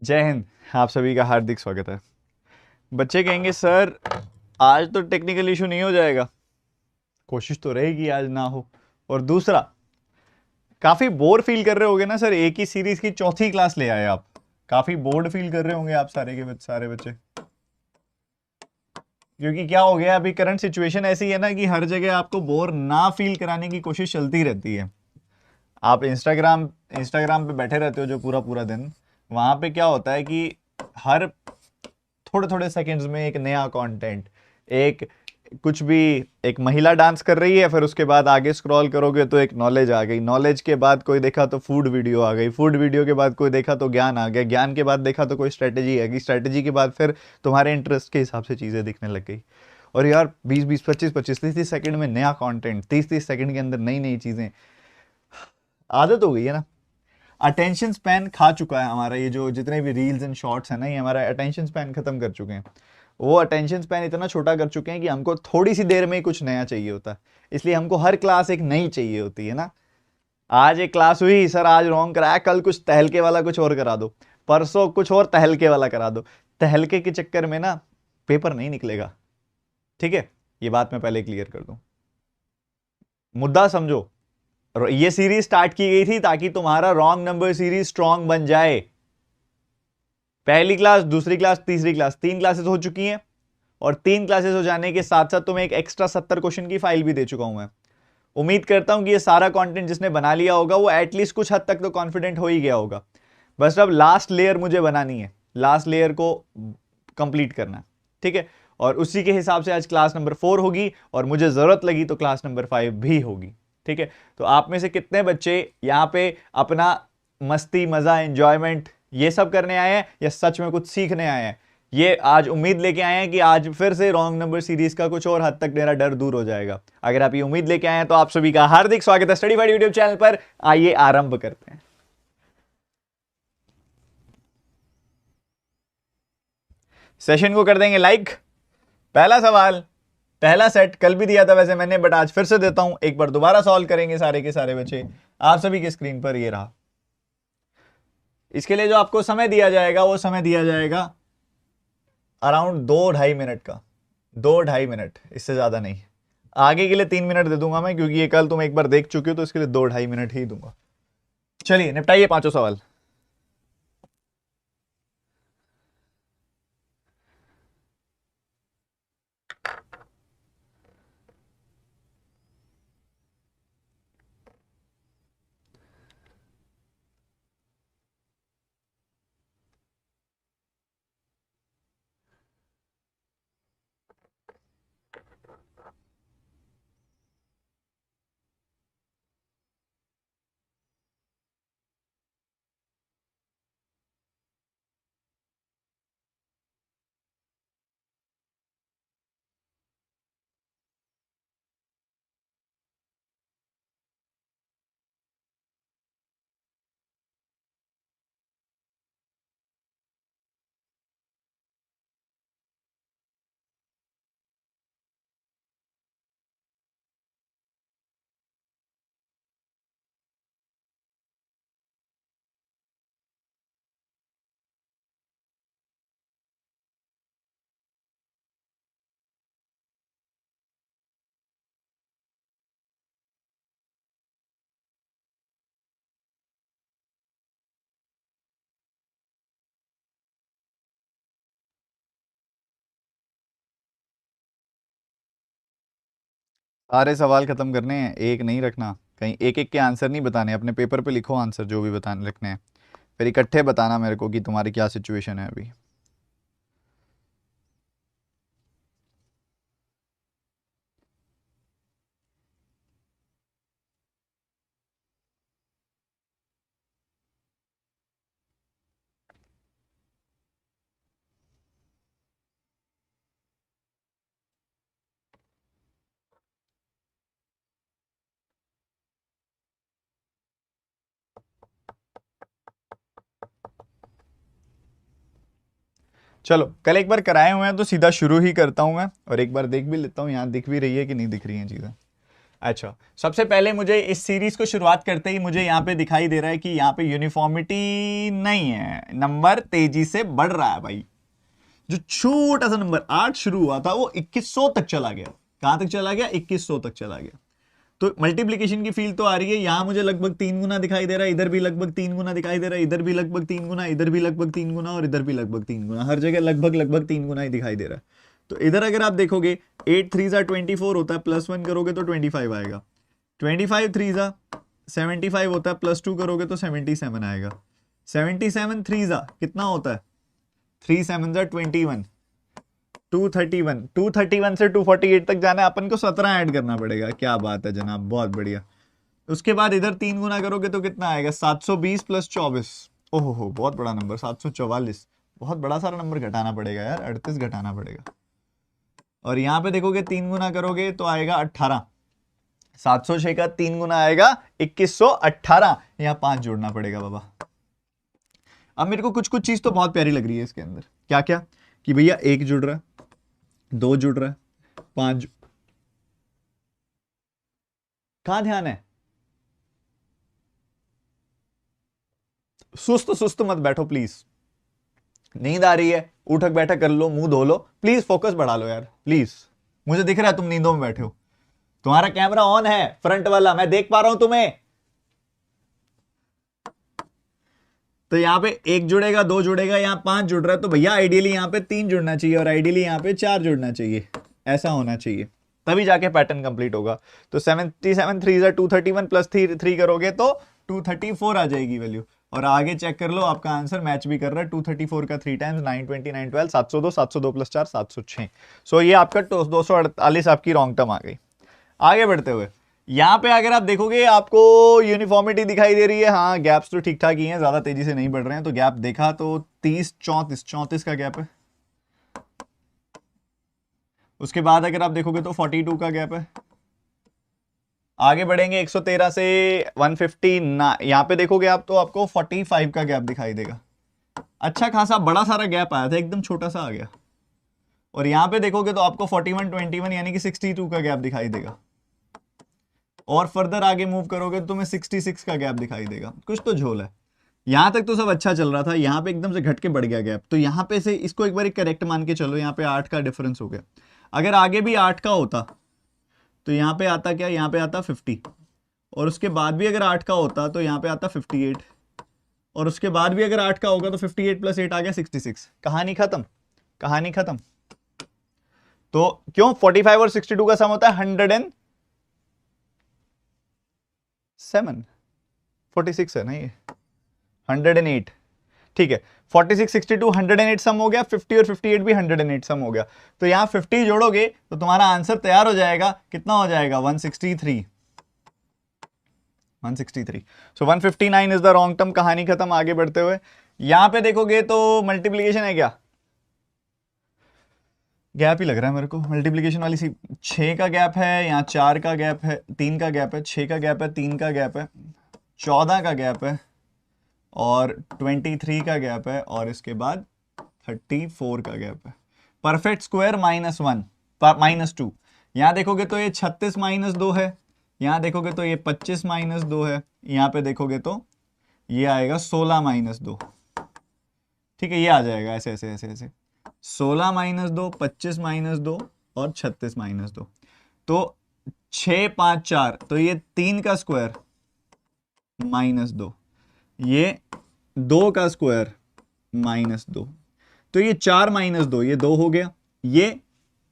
जय हिंद। आप सभी का हार्दिक स्वागत है। बच्चे कहेंगे सर आज तो टेक्निकल इशू नहीं हो जाएगा। कोशिश तो रहेगी आज ना हो। और दूसरा, काफी बोर फील कर रहे होगे ना सर, एक ही सीरीज की चौथी क्लास ले आए आप। काफी बोर्ड फील कर रहे होंगे आप सारे बच्चे। क्योंकि क्या हो गया, अभी करंट सिचुएशन ऐसी है ना कि हर जगह आपको बोर ना फील कराने की कोशिश चलती रहती है। आप इंस्टाग्राम पे बैठे रहते हो जो पूरा पूरा दिन, वहां पे क्या होता है कि हर थोड़े थोड़े सेकंड्स में एक नया कंटेंट, एक कुछ भी, एक महिला डांस कर रही है, फिर उसके बाद आगे स्क्रॉल करोगे तो एक नॉलेज आ गई, नॉलेज के बाद कोई देखा तो फूड वीडियो आ गई, फूड वीडियो के बाद कोई देखा तो ज्ञान आ गया, ज्ञान के बाद देखा तो कोई स्ट्रेटेजी आ गई, स्ट्रेटेजी के बाद फिर तुम्हारे इंटरेस्ट के हिसाब से चीज़ें दिखने लग गई। और यार 20-20, 25-25, 30-30 सेकंड में नया कंटेंट, 30-30 सेकंड के अंदर नई नई चीज़ें, आदत हो गई है ना। अटेंशन स्पैन खा चुका है हमारा, ये जो जितने भी रील्स एंड शॉर्ट्स हैं ना, ये हमारा अटेंशन स्पैन खत्म कर चुके हैं। वो अटेंशन स्पैन इतना छोटा कर चुके हैं कि हमको थोड़ी सी देर में ही कुछ नया चाहिए होता है। इसलिए हमको हर क्लास एक नई चाहिए होती है ना। आज एक क्लास हुई, सर आज रॉन्ग कराया, कल कुछ तहलके वाला कुछ और करा दो, परसों कुछ और तहलके वाला करा दो। तहलके के चक्कर में ना पेपर नहीं निकलेगा। ठीक है, ये बात मैं पहले क्लियर कर दूं। मुद्दा समझो। ये सीरीज स्टार्ट की गई थी ताकि तुम्हारा रॉन्ग नंबर सीरीज स्ट्रांग बन जाए। पहली क्लास, दूसरी क्लास, तीसरी क्लास, 3 क्लासेस हो चुकी हैं। और 3 क्लासेस हो जाने के साथ साथ तुम्हें एक एक्स्ट्रा 70 क्वेश्चन की फाइल भी दे चुका हूं मैं। उम्मीद करता हूं कि ये सारा कंटेंट जिसने बना लिया होगा वो एटलीस्ट कुछ हद तक तो कॉन्फिडेंट हो ही गया होगा। बस अब लास्ट लेयर मुझे बनानी है, लास्ट लेयर को कंप्लीट करना है। ठीक है, और उसी के हिसाब से आज क्लास नंबर 4 होगी, और मुझे जरूरत लगी तो क्लास नंबर 5 भी होगी। ठीक है, तो आप में से कितने बच्चे यहाँ पे अपना मस्ती, मजा, एंजॉयमेंट ये सब करने आए हैं, या सच में कुछ सीखने आए हैं? ये आज उम्मीद लेके आए हैं कि आज फिर से रॉन्ग नंबर सीरीज का कुछ और हद तक मेरा डर दूर हो जाएगा? अगर आप ये उम्मीद लेके आए हैं तो आप सभी का हार्दिक स्वागत है स्टडी फाइट यूट्यूब चैनल पर। आइए आरंभ करते हैं। सेशन को कर देंगे लाइक। पहला सवाल, पहला सेट कल भी दिया था वैसे मैंने, बट आज फिर से देता हूं, एक बार दोबारा सॉल्व करेंगे सारे के सारे बच्चे। आप सभी की स्क्रीन पर ये रहा। इसके लिए जो आपको समय दिया जाएगा वो समय दिया जाएगा अराउंड 2-2.5 मिनट का। 2-2.5 मिनट, इससे ज्यादा नहीं। आगे के लिए 3 मिनट दे दूंगा मैं, क्योंकि ये कल तुम एक बार देख चुके हो, तो इसके लिए 2-2.5 मिनट ही दूंगा। चलिए निपटाइए पांचों सवाल। सारे सवाल खत्म करने हैं, एक नहीं रखना, कहीं एक एक के आंसर नहीं बताने, अपने पेपर पे लिखो आंसर जो भी बताने रखने हैं, फिर इकट्ठे बताना मेरे को कि तुम्हारी क्या सिचुएशन है अभी। चलो कल एक बार कराए हुए हैं तो सीधा शुरू ही करता हूं मैं, और एक बार देख भी लेता हूं यहाँ दिख भी रही है कि नहीं दिख रही हैं चीज़ें। अच्छा, सबसे पहले मुझे इस सीरीज को शुरुआत करते ही मुझे यहाँ पे दिखाई दे रहा है कि यहाँ पे यूनिफॉर्मिटी नहीं है, नंबर तेजी से बढ़ रहा है भाई। जो छोटा सा नंबर 8 शुरू हुआ था वो 2100 तक चला गया। कहां तक चला गया? 2100 तक चला गया। तो मल्टीप्लीकेशन की फील्ड तो आ रही है, यहां मुझे लगभग 3 गुना दिखाई दे रहा है, इधर भी लगभग 3 गुना दिखाई दे रहा है, इधर भी लगभग 3 गुना, इधर भी लगभग 3 गुना, और इधर भी लगभग 3 गुना, हर जगह लगभग लगभग 3 गुना ही दिखाई दे रहा है। तो इधर अगर आप देखोगे 8 3 24 होता है, +1 करोगे तो 25 आएगा, 25 3 75 होता है, +2 करोगे तो 77 आएगा, 77 3 कितना होता है? 3 7 21, 231, 231 से 248 तक जाना है, अपन को 17 ऐड करना पड़ेगा। क्या बात है जनाब, बहुत बढ़िया। उसके बाद इधर 3 गुना करोगे तो कितना आएगा? 720 + 24, ओहो हो बहुत बड़ा नंबर, 744, बहुत बड़ा सारा नंबर घटाना पड़ेगा यार, 38 घटाना पड़ेगा। और यहाँ पे देखोगे 3 गुना करोगे तो आएगा 18, 706 का 3 गुना आएगा 2118, यहाँ 5 जोड़ना पड़ेगा बाबा। अब मेरे को कुछ कुछ चीज तो बहुत प्यारी लग रही है इसके अंदर, क्या क्या, कि भैया 1 जुड़ रहा है, 2 जुड़ रहा है, 5, कहां ध्यान है? सुस्त सुस्त मत बैठो प्लीज, नींद आ रही है, उठक बैठक कर लो, मुंह धो लो, प्लीज फोकस बढ़ा लो यार प्लीज। मुझे दिख रहा है तुम नींदों में बैठे हो, तुम्हारा कैमरा ऑन है फ्रंट वाला, मैं देख पा रहा हूं तुम्हें। तो यहाँ पे 1 जुड़ेगा, 2 जुड़ेगा, यहाँ 5 जुड़ रहा है, तो भैया आइडियली यहाँ पे 3 जुड़ना चाहिए, और आइडियली यहाँ पे 4 जुड़ना चाहिए, ऐसा होना चाहिए, तभी जाके पैटर्न कंप्लीट होगा। तो 77 3 231 +3 करोगे तो 234 आ जाएगी वैल्यू, और आगे चेक कर लो आपका आंसर मैच भी कर रहा है, 234 का 3 टाइम्स 920 912 702, 702 + 4 706। सो ये आपका 248 आपकी रॉन्ग टर्म आ गई। आगे बढ़ते हुए यहां पे अगर आप देखोगे आपको यूनिफॉर्मिटी दिखाई दे रही है, हाँ गैप्स तो ठीक ठाक ही हैं, ज्यादा तेजी से नहीं बढ़ रहे हैं, तो गैप देखा तो 30 34 34 का गैप है। उसके बाद अगर आप देखोगे तो 42 का गैप है। आगे बढ़ेंगे 113 से 150 ना, यहां पे देखोगे आप तो आपको 45 का गैप दिखाई देगा। अच्छा खासा बड़ा सारा गैप आया था, एकदम छोटा सा आ गया। और यहां पे देखोगे तो आपको 41 21 यानी कि 62 का गैप दिखाई देगा। और फर्दर आगे मूव करोगे तो तुम्हें 66 का गैप दिखाई देगा, कुछ तो झोल है। यहां तक तो सब अच्छा चल रहा था, यहां पे एकदम से घट के बढ़ गया गैप, तो यहां पे से इसको एक बार करेक्ट मान के चलो, यहां पे 8 का डिफरेंस हो गया। अगर आगे भी 8 का होता तो यहां पे आता क्या? यहां पे आता 50, और उसके बाद भी अगर 8 का होता तो यहां पे आता 58, और उसके बाद भी अगर 8 का होगा तो 58 + 8 आ गया 66, कहानी खत्म, कहानी खत्म। तो क्यों 45 और 62 का सम होता है 107, 46 है ना ये, 108, ठीक है। 46 62 108 सम हो गया, 50 और 58 भी 108 सम हो गया, तो यहां 50 जोड़ोगे तो तुम्हारा आंसर तैयार हो जाएगा, कितना हो जाएगा? 163, 163। सो 159 इज द रॉन्ग टर्म, कहानी खत्म। आगे बढ़ते हुए यहां पे देखोगे तो मल्टीप्लीकेशन है क्या? गैप ही लग रहा है मेरे को मल्टीप्लीकेशन वाली सी, 6 का गैप है, यहाँ 4 का गैप है, 3 का गैप है, 6 का गैप है, 3 का गैप है, 14 का गैप है, और 23 का गैप है, और इसके बाद 34 का गैप है। Perfect square -1 -2। यहां देखोगे तो ये 36 -2 है, यहां देखोगे तो ये 25 -2 है, यहां पे देखोगे तो ये आएगा 16 -2। ठीक है, ये आ जाएगा ऐसे ऐसे ऐसे ऐसे, 16 -2, 25 -2 और 36 -2। तो 6 5 4, तो ये 3 का स्क्वायर -2, ये 2 का स्क्वायर -2, तो ये 4 -2, ये 2 हो गया, ये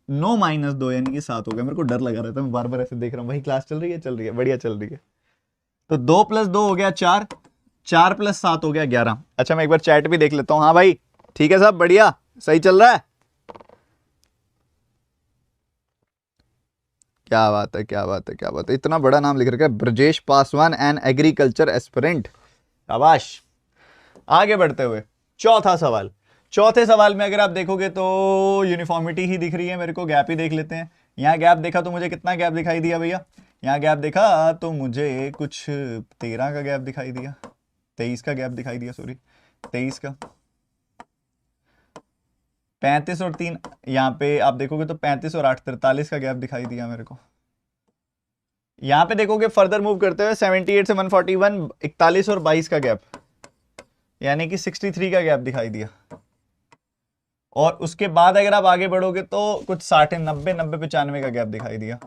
9 - 2 यानी कि 7 हो गया। मेरे को डर लगा रहा था, मैं बार बार ऐसे देख रहा हूँ, वही क्लास चल रही है, बढ़िया चल रही है। तो 2 + 2 हो गया 4, 4 + 7 हो गया 11। अच्छा मैं एक बार चैट भी देख लेता हूँ। हाँ भाई ठीक है सब बढ़िया, सही चल रहा है। क्या बात है, क्या बात है, क्या बात है, इतना बड़ा नाम लिख रखा है, Brajesh Paswan and agriculture aspirant, शाबाश। आगे बढ़ते हुए चौथा सवाल। चौथे सवाल में अगर आप देखोगे तो यूनिफॉर्मिटी ही दिख रही है मेरे को, गैप ही देख लेते हैं। यहाँ गैप देखा तो मुझे कितना गैप दिखाई दिया भैया? यहाँ गैप देखा तो मुझे कुछ 13 का गैप दिखाई दिया, 23 का गैप दिखाई दिया, सॉरी 23 का। 35 और 3, यहाँ पे आप देखोगे तो 35 और 8 43 का गैप दिखाई दिया मेरे को। यहाँ पे देखोगे फर्दर मूव करते हुए 78 से 141, 41 और 22 का गैप, यानी कि 63 का गैप दिखाई दिया। और उसके बाद अगर आप आगे बढ़ोगे तो कुछ 60, 90, 90, 95 का गैप दिखाई दिया।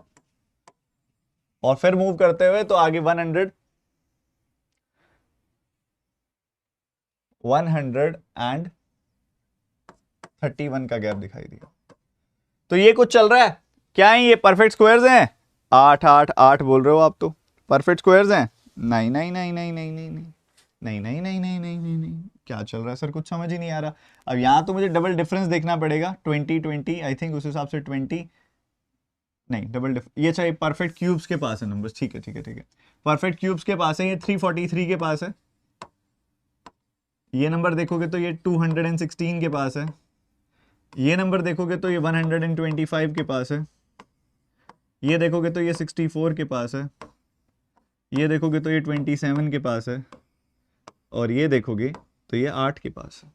और फिर मूव करते हुए तो आगे 131 का गैप दिखाई दिया। तो ये कुछ चल रहा है क्या है? ये परफेक्ट स्क्वायर्स हैं? 8 8 8 बोल रहे हो आप तो परफेक्ट स्क्वायर्स हैं? नहीं नहीं नहीं नहीं नहीं नहीं नहीं नहीं नहीं नहीं नहीं नहीं नहीं नहीं, क्या चल रहा है सर? कुछ समझ ही नहीं आ रहा। अब यहाँ तो मुझे डबल डिफरेंस देखना पड़ेगा, 20 20 आई थिंक उस हिसाब से 20 नहीं, ये चाहिए परफेक्ट क्यूब्स के पास है नंबर, ठीक है ठीक है ठीक है, परफेक्ट क्यूब्स के पास है, ये 343 के पास है। ये नंबर देखोगे तो ये 216 के पास है। ये नंबर देखोगे तो ये 125 के पास है। ये देखोगे तो ये 64 के पास है। ये देखोगे तो ये 27 के पास है। और ये देखोगे तो ये 8 के पास है।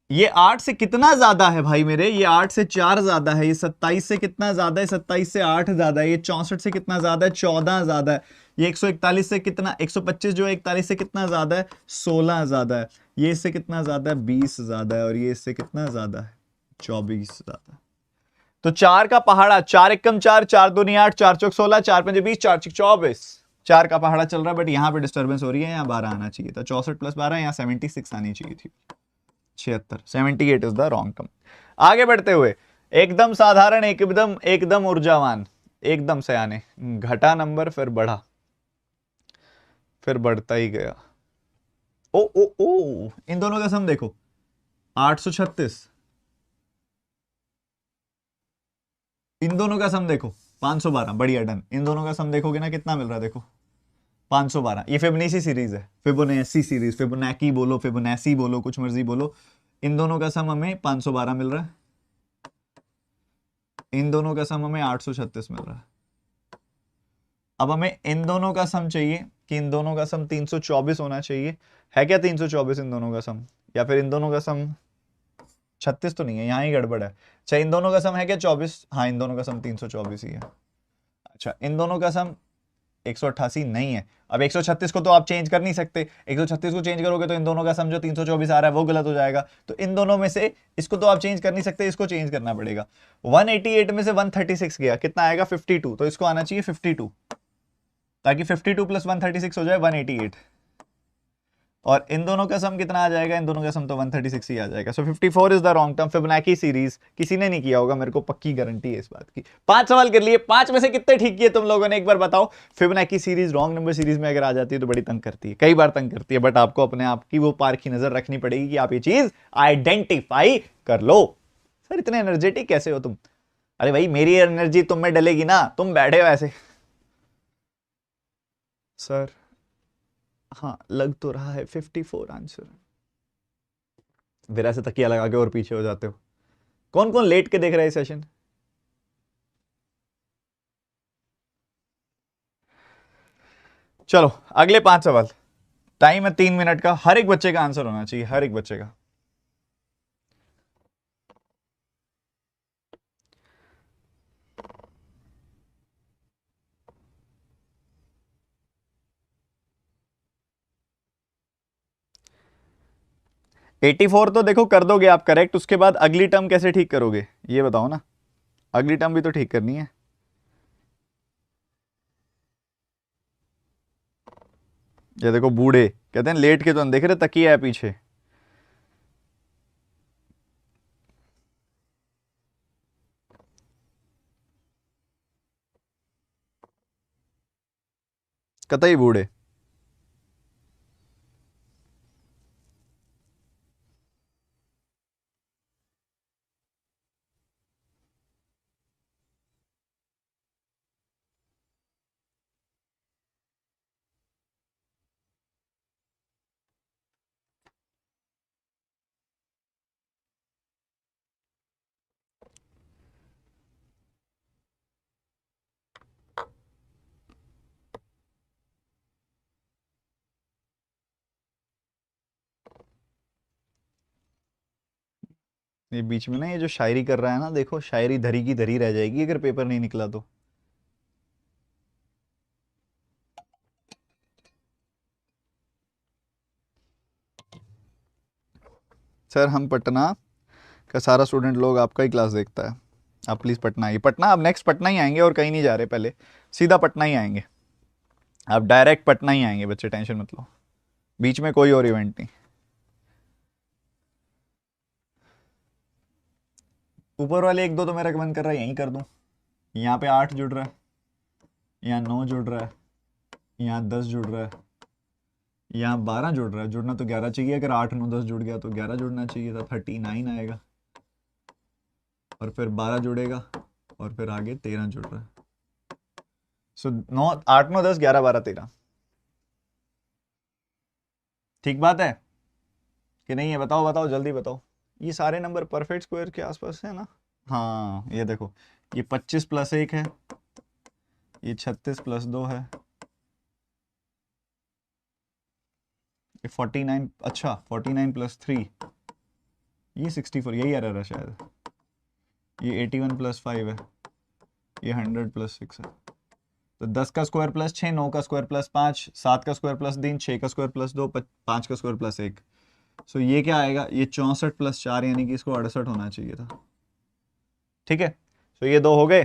ये 8 से कितना ज्यादा है भाई मेरे? ये 8 से 4 ज्यादा है। ये 27 से कितना ज्यादा है? 27 से 8 ज्यादा है। ये 64 से कितना ज्यादा है? 14 ज्यादा है। ये 141 से कितना, 125 जो है 41 से कितना ज्यादा है? 16 ज्यादा है। ये इससे कितना ज्यादा है? 20 ज्यादा है। और ये इससे कितना ज्यादा है? 24 ज्यादा है। तो 4 का पहाड़ा, 4 एकम 4, 4 दूनी 8, 4 चौक 16, 4 पंजे 20, 4 छक 24, 4 का पहाड़ा चल रहा है। बट यहां पे डिस्टर्बेंस हो रही है, यहाँ 12 आना चाहिए था। 64 + 12, यहाँ 76 आनी चाहिए थी। 76, 78 इज द रॉन्ग टर्म। आगे बढ़ते हुए एकदम साधारण, एकदम एकदम ऊर्जावान, एकदम से आने, घटा नंबर फिर बढ़ा, फिर बढ़ता ही गया। ओ ओ ओ, इन दोनों का सम देखो, 836। इन दोनों का सम देखो 512, बढ़िया डन। इन दोनों का सम देखोगे ना कितना मिल रहा है, देखो 512। ये फिबोनाची सीरीज है, फिबोनाची सीरीज, फिबोनाकी बोलो, फिबोनाची बोलो, कुछ मर्जी बोलो। इन दोनों का सम हमें 512 मिल रहा है। इन दोनों का सम हमें 836 मिल रहा है। अब हमें इन दोनों का सम चाहिए कि इन दोनों का सम 324 होना चाहिए। है क्या 324 इन दोनों का सम? या फिर इन दोनों का सम 36 तो नहीं है, यहाँ ही गड़बड़ है। अच्छा इन दोनों का सम है क्या 24? हाँ इन दोनों का सम 324 ही है। अच्छा इन दोनों का सम 188 नहीं है। अब 136 को तो आप चेंज कर नहीं सकते, 136 को चेंज करोगे तो इन दोनों का सम जो 324 आ रहा है वो गलत हो जाएगा। तो इन दोनों में से इसको तो आप चेंज कर नहीं सकते, इसको चेंज करना पड़ेगा। 188 में से 136 गया, कितना आएगा? 52। तो इसको आना चाहिए 52, ताकि 52 + 136 हो जाए 188। और इन दोनों का सम कितना आ जाएगा? इन दोनों का सम तो 136 ही आ जाएगा। सो 54 is the wrong term. Fibonacci series किसी ने नहीं किया होगा, मेरे को पक्की गारंटी है इस बात की। 5 सवाल कर लिए, 5 में से कितने ठीक किए तुम लोगों ने? एक बार बताओ। Fibonacci series wrong number series में अगर आ जाती है तो बड़ी तंग करती है, कई बार तंग करती है। बट आपको अपने आप की वो पारखी नजर रखनी पड़ेगी कि आप ये चीज आइडेंटिफाई कर लो। सर इतने एनर्जेटिक कैसे हो तुम? अरे भाई मेरी एनर्जी तुम में डलेगी ना, तुम बैठे हो ऐसे। सर हाँ लग तो रहा है 54 आंसर। मेरा से तकिया लगा के और पीछे हो जाते हो। कौन कौन लेट के देख रहा है सेशन? चलो अगले 5 सवाल। टाइम है 3 मिनट का, हर एक बच्चे का आंसर होना चाहिए, हर एक बच्चे का। एटी फोर तो देखो कर दोगे आप करेक्ट, उसके बाद अगली टर्म कैसे ठीक करोगे ये बताओ ना। अगली टर्म भी तो ठीक करनी है। ये देखो बूढ़े कहते हैं लेट के तो देख रहे, तकिया है पीछे। कतई बूढ़े। ये बीच में ना ये जो शायरी कर रहा है ना, देखो शायरी धरी की धरी रह जाएगी अगर पेपर नहीं निकला तो। सर हम पटना का सारा स्टूडेंट लोग आपका ही क्लास देखता है, आप प्लीज़ पटना आइए। पटना आप नेक्स्ट पटना ही आएंगे और कहीं नहीं जा रहे, पहले सीधा पटना ही आएंगे, आप डायरेक्ट पटना ही आएंगे बच्चे, टेंशन मत लो, बीच में कोई और इवेंट नहीं। ऊपर वाले एक दो तो मैं रिकमेंड कर रहा है यहीं कर दूं। यहाँ पे 8 जुड़ रहा है, यहाँ 9 जुड़ रहा है, यहाँ 10 जुड़ रहा है, यहाँ 12 जुड़ रहा है। जुड़ना तो 11 चाहिए, अगर 8 9 10 जुड़ गया तो 11 जुड़ना चाहिए था, 39 आएगा। और फिर 12 जुड़ेगा और फिर आगे 13 जुड़ रहा है। सो 9 8 9 10 11 12 13। ठीक बात है कि नहीं है? बताओ बताओ जल्दी बताओ। ये सारे नंबर परफेक्ट स्क्वायर के आसपास है ना? हाँ ये देखो, ये 25 प्लस 1 है, ये 36 प्लस 2 है, ये 49, अच्छा 49 प्लस 3, ये 64, यही एरर है शायद। ये 81 प्लस 5 है, ये 100 प्लस 6 है। तो 10 का स्क्वायर प्लस 6, 9 का स्क्वायर प्लस 5, 7 का स्क्वायर प्लस 3, 6 का स्क्वायर प्लस 2, 5 का स्क्वायर प्लस 1। सो ये क्या आएगा? ये 64 प्लस 4, यानी कि इसको 68 होना चाहिए था। ठीक है, तो ये दो हो गए।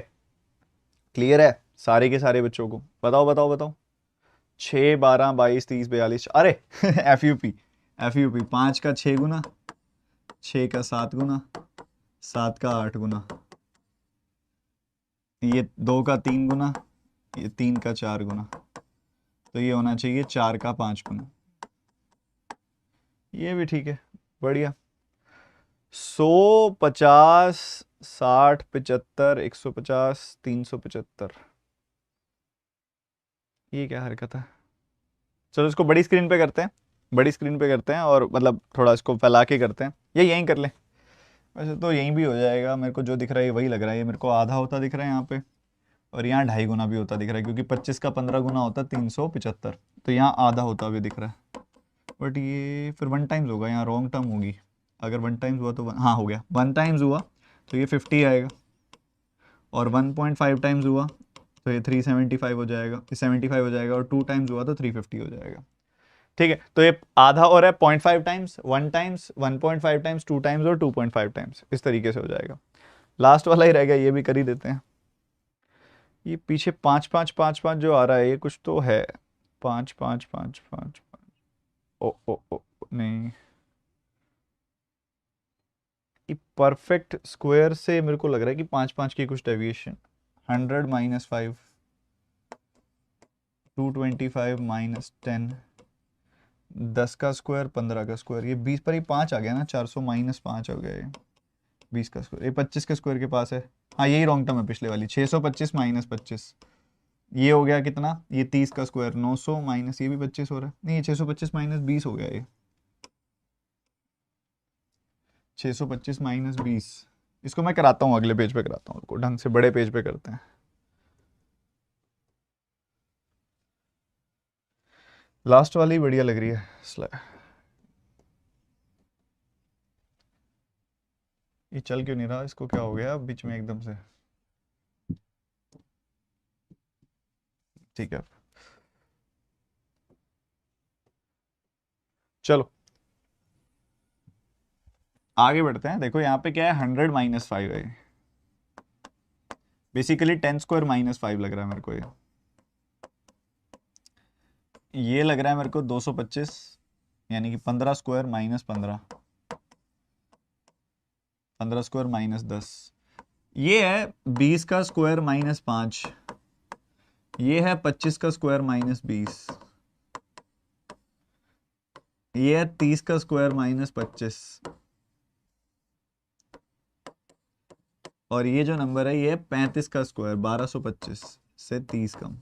क्लियर है सारे के सारे बच्चों को? बताओ बताओ बताओ। 6 12 22 30 42, अरे F U P, F U P 5 का 6 गुना, 6 का 7 गुना, 7 का 8 गुना, ये 2 का 3 गुना, ये 3 का 4 गुना, तो ये होना चाहिए 4 का 5 गुना। ये भी ठीक है, बढ़िया। 100 50 60 75 150 375, ये क्या हरकत है? चलो इसको बड़ी स्क्रीन पे करते हैं, बड़ी स्क्रीन पे करते हैं और मतलब थोड़ा इसको फैला के करते हैं, ये यहीं कर लें। वैसे तो यहीं भी हो जाएगा, मेरे को जो दिख रहा है वही लग रहा है। ये मेरे को आधा होता दिख रहा है यहाँ पे, और यहाँ 2.5 गुना भी होता दिख रहा है, क्योंकि 25 का 15 गुना होता है 375, तो यहाँ आधा होता भी दिख रहा है। बट ये फिर 1 टाइम्स होगा, यहाँ रॉन्ग टर्म होगी। अगर 1 टाइम्स हुआ तो हाँ हो गया, 1 टाइम्स हुआ तो ये 50 आएगा, और 1.5 टाइम्स हुआ तो ये 375 हो जाएगा, 75 हो जाएगा, और 2 टाइम्स हुआ तो 350 हो जाएगा। ठीक है, तो ये आधा और है 0.5 टाइम्स, 1 टाइम्स, 1.5 टाइम्स, 2 टाइम्स और 2.5 टाइम्स, इस तरीके से हो जाएगा। लास्ट वाला ही रह गया, ये भी कर ही देते हैं। ये पीछे 5 5 5 5 जो आ रहा है, ये कुछ तो है। 5 5 5 5 ओ ओ ओ नहीं, ये परफेक्ट स्क्वायर से मेरे को लग रहा है कि 5 5 की कुछ डेविएशन। 100 माइनस 5, 225 माइनस 10, 10 का स्क्वायर 15 का स्क्वायर, ये 20 पर ही 5 आ गया ना, 400 माइनस 5 हो गया ये। 20 का स्क्वायर, ये 25 के स्क्वायर के पास है। हाँ यही रॉन्ग टर्म है पिछले वाली, 625 माइनस 25, ये हो गया कितना? ये 30 का स्क्वायर 900 माइनस, ये भी 25 हो रहा है, नहीं ये 625 माइनस 20 हो गया ये। 625 माइनस 20, इसको मैं कराता हूँ, अगले पेज पे कराता हूँ, ढंग से बड़े पेज पे करते हैं। लास्ट वाली बढ़िया लग रही है स्लाइड। ये चल क्यों नहीं रहा? इसको क्या हो गया बीच में एकदम से? ठीक है, चलो आगे बढ़ते हैं। देखो यहाँ पे क्या है, 100 माइनस 5 है, बेसिकली 10 स्क्वायर माइनस 5 लग रहा है मेरे को। ये लग रहा है मेरे को 225, यानी कि 15 स्क्वायर माइनस 15, 15 स्क्वायर माइनस 10, ये है 20 का स्क्वायर माइनस 5, ये है 25 का स्क्वायर माइनस 20, ये है 30 का स्क्वायर माइनस 25, और ये जो नंबर है ये है 35 का स्क्वायर 1225 से 30 कम।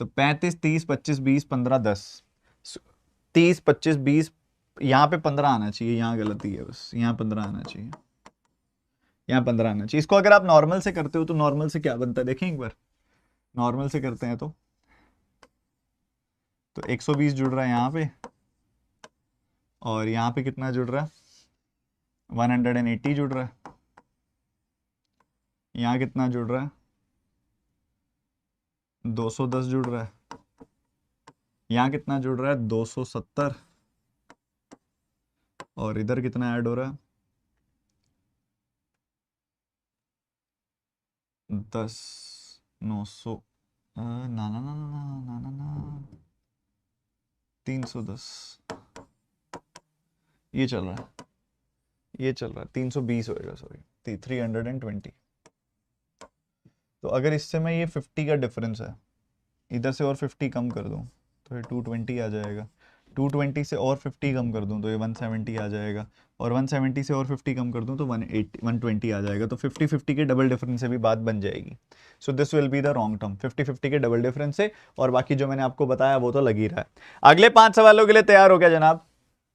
तो 35 30 25 20 15 10, 30 25 20, यहाँ पे 15 आना चाहिए, यहाँ गलती है बस, यहाँ 15 आना चाहिए, यहाँ 15 आना चाहिए। इसको अगर आप नॉर्मल से करते हो तो नॉर्मल से क्या बनता है देखें एक बार, नॉर्मल से करते हैं तो 120 जुड़ रहा है यहाँ पे, और यहाँ पे कितना जुड़ रहा है 180 जुड़ रहा है, यहाँ कितना जुड़ रहा है 210 जुड़ रहा है, यहाँ कितना जुड़ रहा है 270, और इधर कितना ऐड हो रहा है 10 900 ना ना ना ना ना ना ना 310, ये चल रहा है, ये चल रहा है 320 होएगा, सॉरी 320। तो अगर इससे मैं ये 50 का डिफरेंस है, इधर से और 50 कम कर दूं तो ये 220 आ जाएगा, 220 से और 50 कम कर दूं तो ये 170 आ जाएगा, और 170 से और 50 कम कर दूं तो 180 120 आ जाएगा। तो 50 50 के डबल डिफरेंस से भी बात बन जाएगी। So this will be the wrong term 50 50 के डबल डिफरेंस से, और बाकी जो मैंने आपको बताया वो तो लग ही रहा है। अगले 5 सवालों के लिए तैयार हो गया जनाब?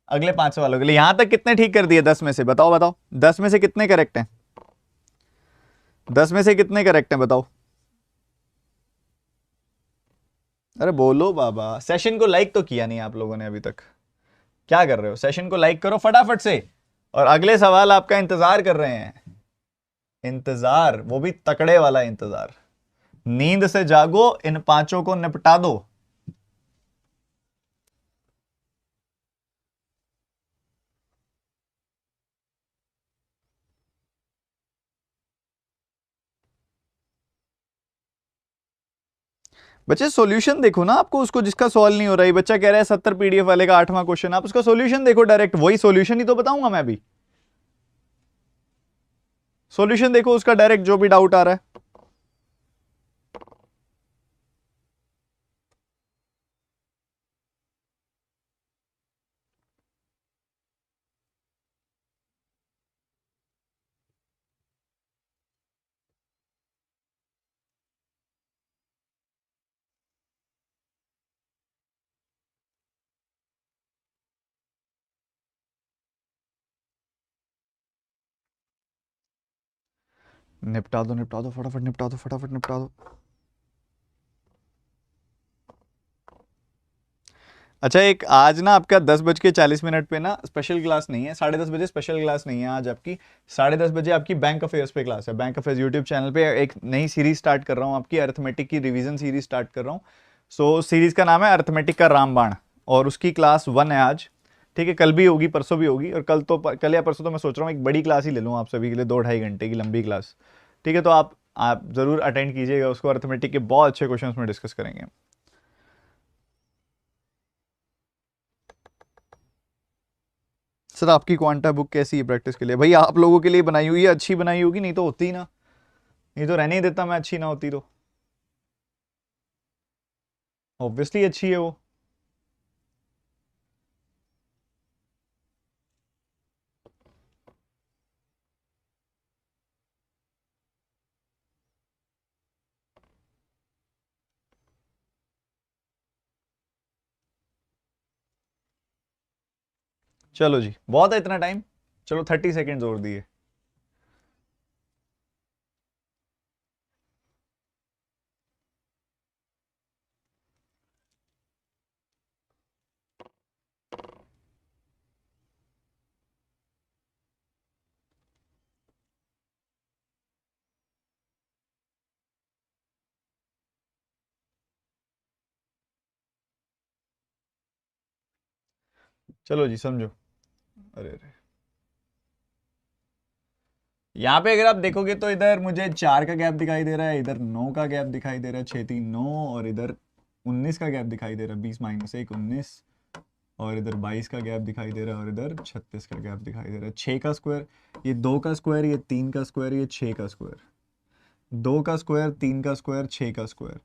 अगले 5 सवालों के लिए यहां तक कितने ठीक कर दिए 10 में से? बताओ बताओ, 10 में से कितने करेक्ट हैं? 10 में से कितने करेक्ट हैं बताओ? अरे बोलो बाबा, सेशन को लाइक तो किया नहीं आप लोगों ने अभी तक, क्या कर रहे हो? सेशन को लाइक करो फटाफट से, और अगले सवाल आपका इंतजार कर रहे हैं। इंतजार, वो भी तकड़े वाला इंतजार। नींद से जागो, इन 5 को निपटा दो। बच्चे सॉल्यूशन देखो ना, आपको उसको जिसका सॉल्व नहीं हो रहा है, बच्चा कह रहा है 70 पीडीएफ वाले का 8वां क्वेश्चन, आप उसका सॉल्यूशन देखो डायरेक्ट, वही सॉल्यूशन ही तो बताऊंगा मैं भी। सॉल्यूशन देखो उसका डायरेक्ट, जो भी डाउट आ रहा है। निपटा दो निपटा दो, फटाफट निपटा दो, फटाफट निपटा दो। अच्छा, एक आज ना आपका 10:40 पे ना स्पेशल क्लास नहीं है, 10:30 स्पेशल क्लास नहीं है आज आपकी। 10:30 आपकी बैंक अफेयर्स पे क्लास है। बैंक अफेयर्स यूट्यूब चैनल पे एक नई सीरीज स्टार्ट कर रहा हूँ, आपकी अरिथमेटिक की रिवीजन सीरीज स्टार्ट कर रहा हूँ। सो सीरीज का नाम है अरिथमेटिक का रामबाण, और उसकी क्लास 1 है आज। ठीक है, कल भी होगी, परसों भी होगी, और कल या परसों तो मैं सोच रहा हूँ एक बड़ी क्लास ही ले लूँ आप सभी के लिए, 2-2.5 घंटे की लंबी क्लास। ठीक है, तो आप जरूर अटेंड कीजिएगा उसको। अरिथमेटिक के बहुत अच्छे क्वेश्चन में डिस्कस करेंगे। सर आपकी क्वांटा बुक कैसी है प्रैक्टिस के लिए? भाई आप लोगों के लिए बनाई हुई है, अच्छी बनाई होगी, नहीं तो होती ना, नहीं तो रहने ही देता मैं, अच्छी ना होती तो। ऑब्वियसली अच्छी है वो। चलो जी, बहुत है इतना टाइम, चलो 30 सेकेंड्स और दिए। चलो जी समझो। अरे अरे, यहाँ पे अगर आप देखोगे तो इधर मुझे 4 का गैप दिखाई दे रहा है, इधर 9 का गैप दिखाई दे रहा है, 6 3 9, और इधर 19 का गैप दिखाई दे रहा है, 20 - 1 19, और इधर 22 का गैप दिखाई दे रहा है, और इधर 36 का गैप दिखाई दे रहा है। 6 का स्क्वायर, ये 2 का स्क्वायर, ये 3 का स्क्वायर, ये 6 का स्क्वायर, 2 का स्क्वायर, 3 का स्क्वायर, 6 का स्क्वायर,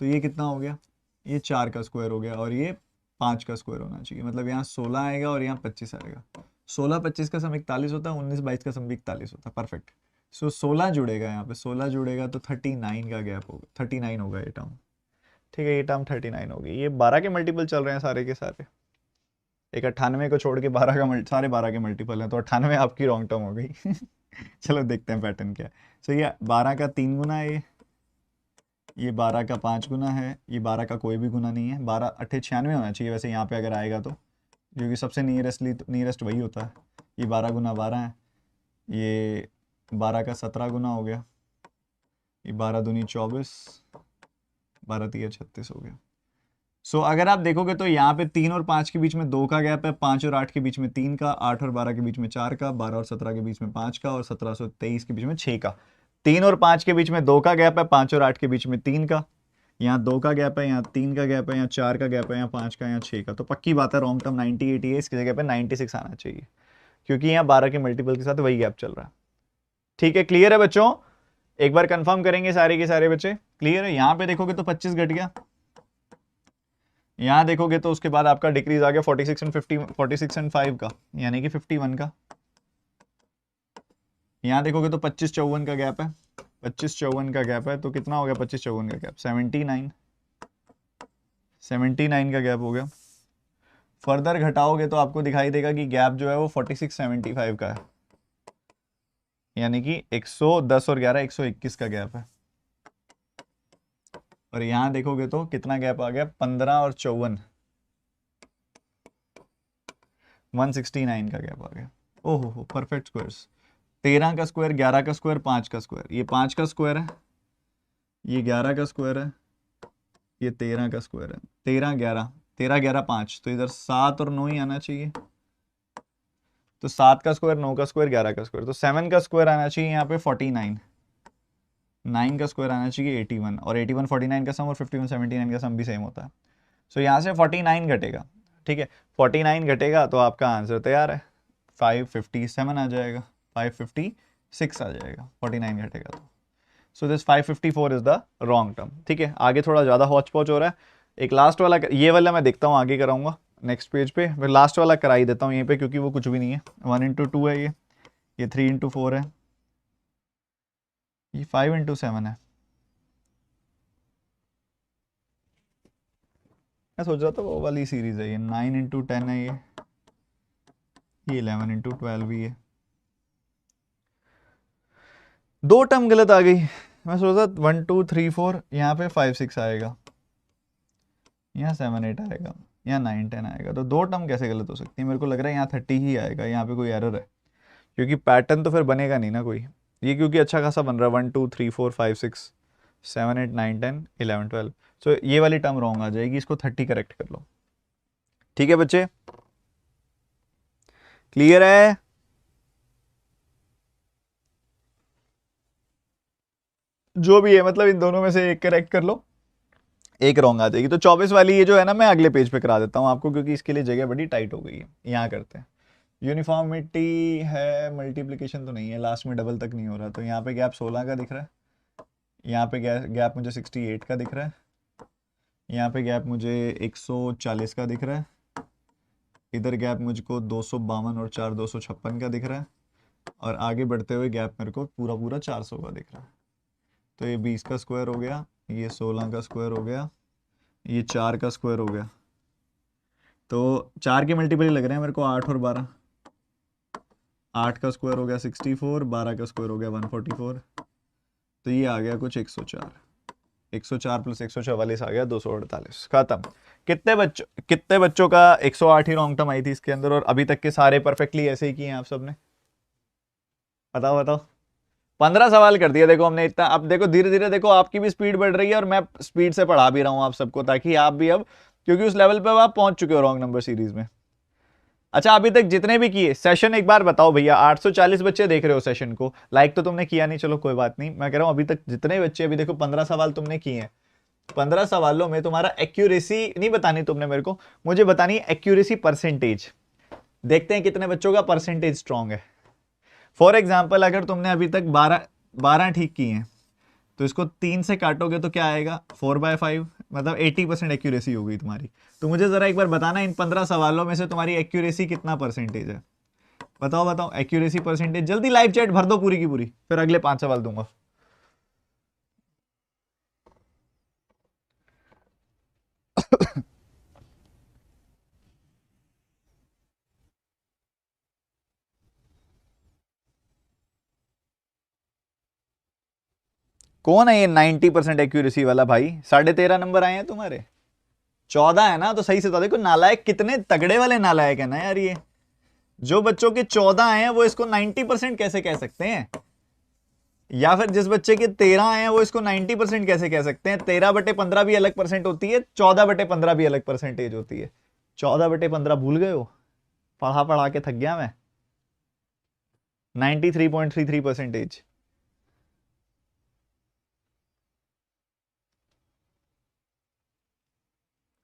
तो ये कितना हो गया, ये 4 का स्क्वायर हो गया और ये 5 का स्क्वायर होना चाहिए, मतलब यहाँ 16 आएगा और यहाँ 25 आएगा। 16 25 का सम 41 होता है, 19 22 का सम भी 41 होता है। परफेक्ट। सो 16 जुड़ेगा, यहाँ पे 16 जुड़ेगा तो 39 का गैप होगा, 39 होगा ये टर्म। ठीक है, ये टर्म 39 होगी। ये 12 के मल्टीपल चल रहे हैं सारे के सारे, एक 98 को छोड़ के 12 का सारे 12 के मल्टीपल हैं, तो 98 आपकी रॉन्ग टर्म हो गई। चलो देखते हैं पैटर्न क्या है। सो ये 12 का 3 गुना है, ये 12 का 5 गुना है, ये 12 का कोई भी गुना नहीं है। 12 8 96 होना चाहिए वैसे यहाँ पे अगर आएगा तो, क्योंकि सबसे नियरेस्ट वही होता है। ये 12 गुना 12 है, ये 12 का 17 गुना हो गया, ये 12 दूनी 24, 12 तिया 36 हो गया। सो अगर आप देखोगे तो यहाँ पे 3 और 5 के बीच में 2 का गैप है, 5 और 8 के बीच में 3 का, 8 और 12 के बीच में 4 का, 12 और 17 के बीच में 5 का, और 17 और 23 के बीच में 6 का। 3 और 5 के बीच में 2 का गैप है, 5 और 8 के बीच में 3 का, यहाँ 2 का गैप है, यहाँ 3 का गैप है, यहाँ 4 का गैप है, यहाँ 5 का, यहाँ 6 का। तो पक्की बात है रॉन्ग टर्म 90 80 है, इसकी जगह पे 96 आना चाहिए, क्योंकि यहाँ 12 के मल्टीपल के साथ वही गैप चल रहा है। ठीक है, क्लियर है बच्चों? एक बार कंफर्म करेंगे सारे के सारे बच्चे, क्लियर है? यहाँ पे देखोगे तो 25 घट गया, यहाँ देखोगे तो उसके बाद आपका डिक्रीज आ गया 46 एंड 50, 46 एंड 5 का, यानी कि 51 का। यहाँ देखोगे तो 25 54 का गैप है, 25 54 का गैप है, तो कितना हो गया 25 54 का गैप? 79 का गैप हो गया। फर्दर घटाओगे तो आपको दिखाई देगा कि गैप जो है वो 46 75 का है, यानी कि 110 और 11 121 का गैप है। और यहां देखोगे तो कितना गैप आ गया? 15 और 54 169 का गैप आ गया। ओहो परफेक्ट स्क्वायर्स। 13 का स्क्वायर, 11 का स्क्वायर, 5 का स्क्वायर। ये 5 का स्क्वायर है, ये 11 का स्क्वायर है, ये 13 का स्क्वायर है। 13 11 13 11 5, तो इधर 7 और 9 ही आना चाहिए। तो 7 का स्क्वायर, 9 का स्क्वायर, 11 का स्क्वायर, तो 7 का स्क्वायर आना चाहिए यहाँ पे 49, 9 का स्क्वायर आना चाहिए 81, और 81 49 का सम और 51 79 का सम भी सेम होता है। सो यहाँ से 49 घटेगा। ठीक है, 49 घटेगा तो आपका आंसर तैयार है, 557 आ जाएगा, 556 आ जाएगा, 49 घटेगा तो। So this 554 is the wrong term. ठीक है, आगे थोड़ा ज़्यादा हौच पौच हो रहा है। एक लास्ट वाला, ये वाला मैं देखता हूँ आगे कराऊंगा नेक्स्ट पेज पे, फिर लास्ट वाला करा ही देता हूँ यहीं पे, क्योंकि वो कुछ भी नहीं है। 1 इंटू 2 है ये 3 इंटू 4 है, ये 5 इंटू 7 है। मैं सोच रहा था वो वाली सीरीज है, ये 9 इंटू 10 है, ये 11 इंटू 12 भी है। दो टर्म गलत आ गई। मैं सोच रहा 1 2 3 4, यहाँ पे 5 6 आएगा, यहाँ 7 8 आएगा, यहाँ 9 10 आएगा, तो दो टर्म कैसे गलत हो सकती है? मेरे को लग रहा है यहाँ 30 ही आएगा, यहाँ पे कोई एरर है, क्योंकि पैटर्न तो फिर बनेगा नहीं ना कोई। ये क्योंकि अच्छा खासा बन रहा है 1 2 3 4 5 6 7 8 9 10 11 12, सो ये वाली टर्म रॉन्ग आ जाएगी, इसको 30 करेक्ट कर लो। ठीक है बच्चे, क्लियर है? जो भी है, मतलब इन दोनों में से एक करेक्ट कर लो, एक रॉन्ग आ जाएगी। तो 24 वाली ये जो है ना, मैं अगले पेज पे करा देता हूँ आपको, क्योंकि इसके लिए जगह बड़ी टाइट हो गई है। यहाँ करते हैं, यूनिफॉर्मिटी है, मल्टीप्लिकेशन तो नहीं है, लास्ट में डबल तक नहीं हो रहा, तो यहाँ पे गैप 16 का दिख रहा है, यहाँ पे गैप मुझे 68 का दिख रहा है, यहाँ पे गैप मुझे 140 का दिख रहा है, इधर गैप मुझको 252 और 4 256 का दिख रहा है, और आगे बढ़ते हुए गैप मेरे को पूरा पूरा 400 का दिख रहा है। तो ये 20 का स्क्वायर हो गया, ये 16 का स्क्वायर हो गया, ये 4 का स्क्वायर हो गया। तो 4 के मल्टीपल लग रहे हैं मेरे को, 8 और 12। 8 का स्क्वायर हो गया 64, 12 का स्क्वायर हो गया 144, तो ये आ गया कुछ 104। 104 प्लस 144 आ गया 248। खत्म। कितने बच्चों का 108 ही रॉन्ग टर्म आई थी इसके अंदर, और अभी तक के सारे परफेक्टली ऐसे ही किए हैं आप सबने? बताओ बताओ। 15 सवाल कर दिया देखो हमने इतना। अब देखो धीरे धीरे देखो आपकी भी स्पीड बढ़ रही है, और मैं स्पीड से पढ़ा भी रहा हूं आप सबको, ताकि आप भी अब, क्योंकि उस लेवल पे आप पहुंच चुके हो रॉन्ग नंबर सीरीज में। अच्छा, अभी तक जितने भी किए सेशन, एक बार बताओ भैया, 840 बच्चे देख रहे हो सेशन को, लाइक तो तुमने किया नहीं, चलो कोई बात नहीं, मैं कह रहा हूं अभी तक जितने बच्चे, अभी देखो 15 सवाल तुमने किए हैं, 15 सवालों में तुम्हारा एक्यूरेसी नहीं बतानी तुमने मेरे को, मुझे बतानी है एक्यूरेसी परसेंटेज। देखते हैं कितने बच्चों का परसेंटेज स्ट्रांग है। फॉर एग्जाम्पल, अगर तुमने अभी तक 12 ठीक किए हैं, तो इसको 3 से काटोगे तो क्या आएगा, 4/5, मतलब 80% एक्यूरेसी हो गई तुम्हारी। तो मुझे जरा एक बार बताना, इन 15 सवालों में से तुम्हारी एक्यूरेसी कितना परसेंटेज है? बताओ बताओ, एक्यूरेसी परसेंटेज, जल्दी लाइव चैट भर दो पूरी की पूरी, फिर अगले 5 सवाल दूंगा। कौन है ये 90% एक्यूरेसी वाला भाई? 13.5 नंबर आए हैं तुम्हारे, 14 है ना, तो सही से बता। देखो नालायक कितने तगड़े वाले नालायक है ना यार ये। जो बच्चों के 14 आए हैं वो इसको 90% कैसे कह सकते हैं? या फिर जिस बच्चे के 13 आए हैं वो इसको 90% कैसे कह सकते हैं? 13/15 भी अलग परसेंट होती है, 14/15 भी अलग परसेंटेज होती है। 14/15 भूल गए हो? पढ़ा पढ़ा के थक गया मैं। 93.33%।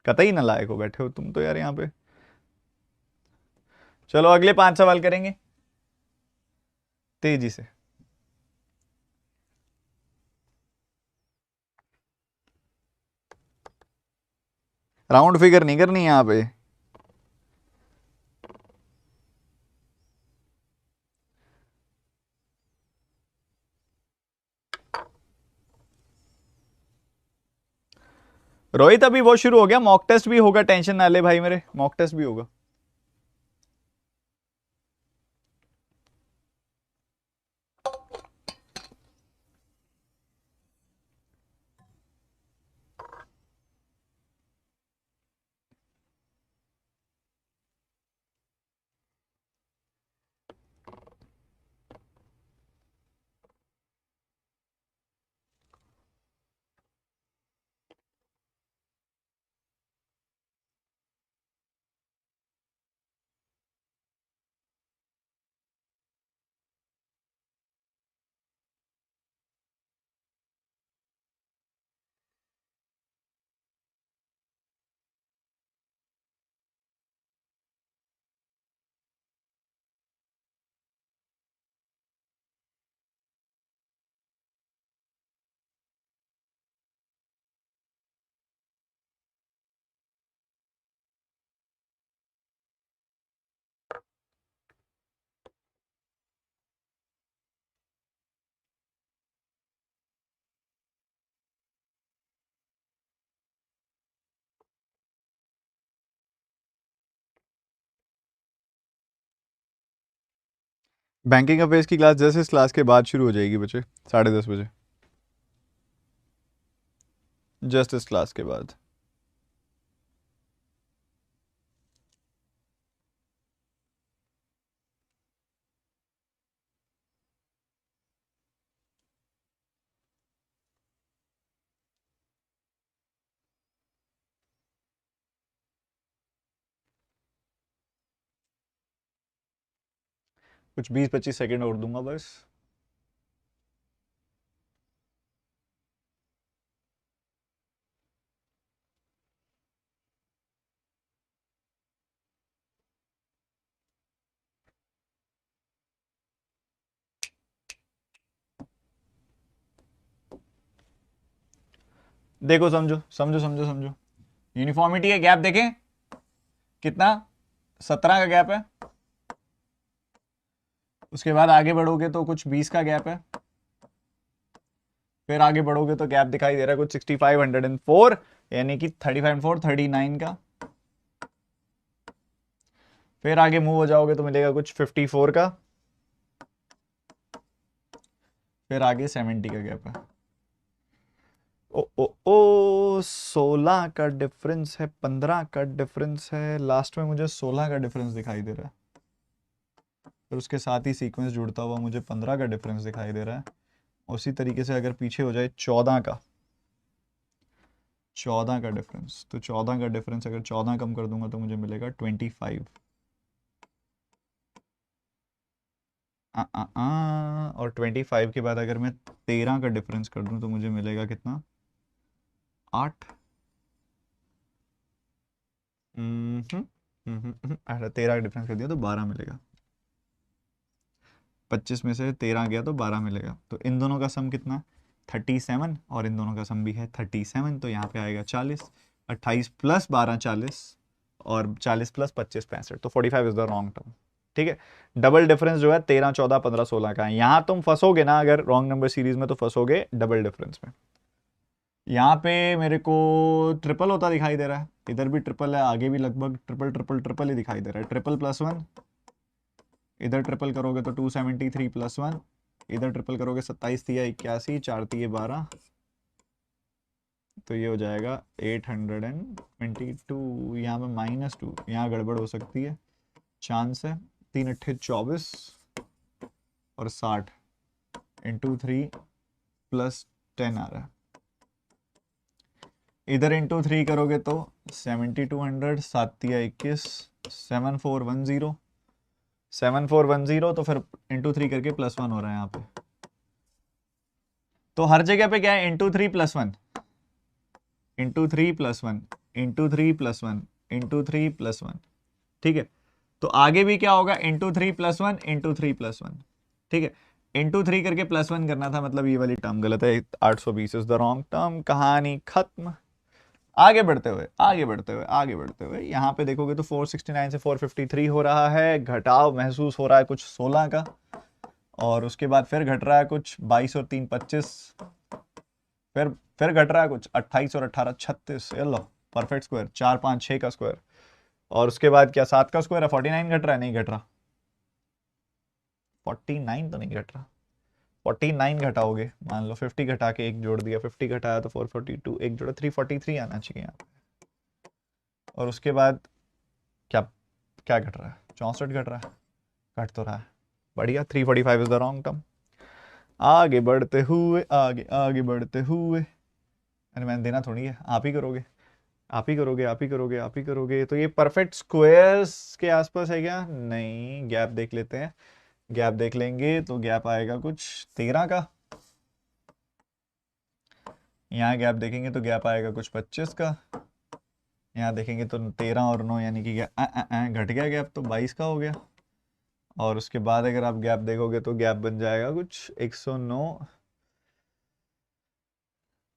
कतई नालायक हो बैठे हो तुम तो यार यहाँ पे। चलो अगले 5 सवाल करेंगे तेजी से। राउंड फिगर नहीं करनी यहाँ पे। रोहित अभी वो शुरू हो गया, मॉक टेस्ट भी होगा, टेंशन ना ले भाई मेरे, मॉक टेस्ट भी होगा। बैंकिंग अफेयर्स की क्लास जस्ट इस क्लास के बाद शुरू हो जाएगी बच्चे, 10:30 बजे, जस्ट इस क्लास के बाद। कुछ 20-25 सेकंड और दूंगा बस। देखो समझो समझो समझो समझो, यूनिफॉर्मिटी का गैप देखें कितना, 17 का गैप है। उसके बाद आगे बढ़ोगे तो कुछ 20 का गैप है। फिर आगे बढ़ोगे तो गैप दिखाई दे रहा है कुछ 6504, यानी कि 35 39 का। फिर आगे मूव हो जाओगे तो मिलेगा कुछ 54 का। फिर आगे 70 का गैप है। ओ ओ ओ 16 का डिफरेंस है, 15 का डिफरेंस है, लास्ट में मुझे 16 का डिफरेंस दिखाई दे रहा है। फिर उसके साथ ही सीक्वेंस जुड़ता हुआ मुझे 15 का डिफरेंस दिखाई दे रहा है। उसी तरीके से अगर पीछे हो जाए 14 का डिफरेंस, तो 14 का डिफरेंस अगर 14 कम कर दूंगा तो मुझे मिलेगा 25। और 25 के बाद अगर मैं 13 का डिफरेंस कर दूं तो मुझे मिलेगा कितना, 8। 13 का डिफरेंस कर दिया तो 12 मिलेगा। 25 में से 13 गया तो 12 मिलेगा। तो इन दोनों का सम कितना, 37 और इन दोनों का सम भी है 37, तो यहाँ पे आएगा 40, 28 प्लस 12 40 और 40 प्लस 25 65, तो 45 इज द रॉन्ग टर्म। ठीक है, डबल डिफरेंस जो है 13 14 15 16 का है। यहाँ तुम फंसोगे ना अगर रॉन्ग नंबर सीरीज में, तो फंसोगे डबल डिफरेंस में। यहाँ पे मेरे को ट्रिपल होता दिखाई दे रहा है, इधर भी ट्रिपल है, आगे भी लगभग ट्रिपल ट्रिपल ट्रिपल ही दिखाई दे रहा है। ट्रिपल प्लस 1, इधर ट्रिपल करोगे तो 273 प्लस 1, इधर ट्रिपल करोगे 27 तिया 81, 4 तिये 12, तो ये हो जाएगा 822। यहाँ पे -2, यहाँ गड़बड़ हो सकती है, चांस है। 3 अट्ठे 24 और 60 इंटू 3 प्लस 10 आ रहा है। इधर इंटू 3 करोगे तो 7200, 7 तिया 21, 7410, 7410, तो फिर इंटू 3 करके +1 हो रहा है यहाँ पे। तो हर जगह पे क्या है, into 3 plus 1, into 3 plus 1, into 3 plus 1, into 3 plus 1। ठीक है, तो आगे भी क्या होगा, इंटू 3 प्लस 1, इंटू 3 प्लस 1। ठीक है, इंटू 3 करके +1 करना था, मतलब ये वाली टर्म गलत है, 820 इज द रॉन्ग टर्म। कहानी खत्म। आगे बढ़ते हुए आगे बढ़ते हुए आगे बढ़ते हुए यहाँ पे देखोगे तो 469 से 453 हो रहा है, घटाव महसूस हो रहा है कुछ 16 का, और उसके बाद फिर घट रहा है कुछ 22 और 3 25, फिर घट रहा है कुछ 28 और 18 36। लो परफेक्ट स्क्वायर, 4 5 6 का स्क्वायर, और उसके बाद क्या 7 का स्क्वायर है, 49 घट रहा है, नहीं घट रहा, 49 तो नहीं घट रहा, 49 घटाओगे, मान लो 50 घटा के एक जोड़ दिया, 50 घटाया तो 442, एक जोड़ा 343 आना चाहिए यहाँ पे। और उसके बाद क्या क्या घट रहा है, 64 घट रहा है, घट तो रहा है, बढ़िया। 345 इज द रॉन्ग टर्म। आगे बढ़ते हुए आगे आगे बढ़ते हुए, अरे मैंने देना थोड़ी है, आप ही करोगे, आप ही करोगे, आप ही करोगे, आप ही करोगे। तो ये परफेक्ट स्क्वायर्स के आसपास है क्या, नहीं, गैप देख लेते हैं, गैप देख लेंगे तो गैप आएगा कुछ 13 का, यहाँ गैप देखेंगे तो गैप आएगा कुछ 25 का, यहाँ देखेंगे तो 13 और 9 यानी कि घट गया गैप, तो 22 का हो गया। और उसके बाद अगर आप गैप देखोगे तो गैप बन जाएगा कुछ 109।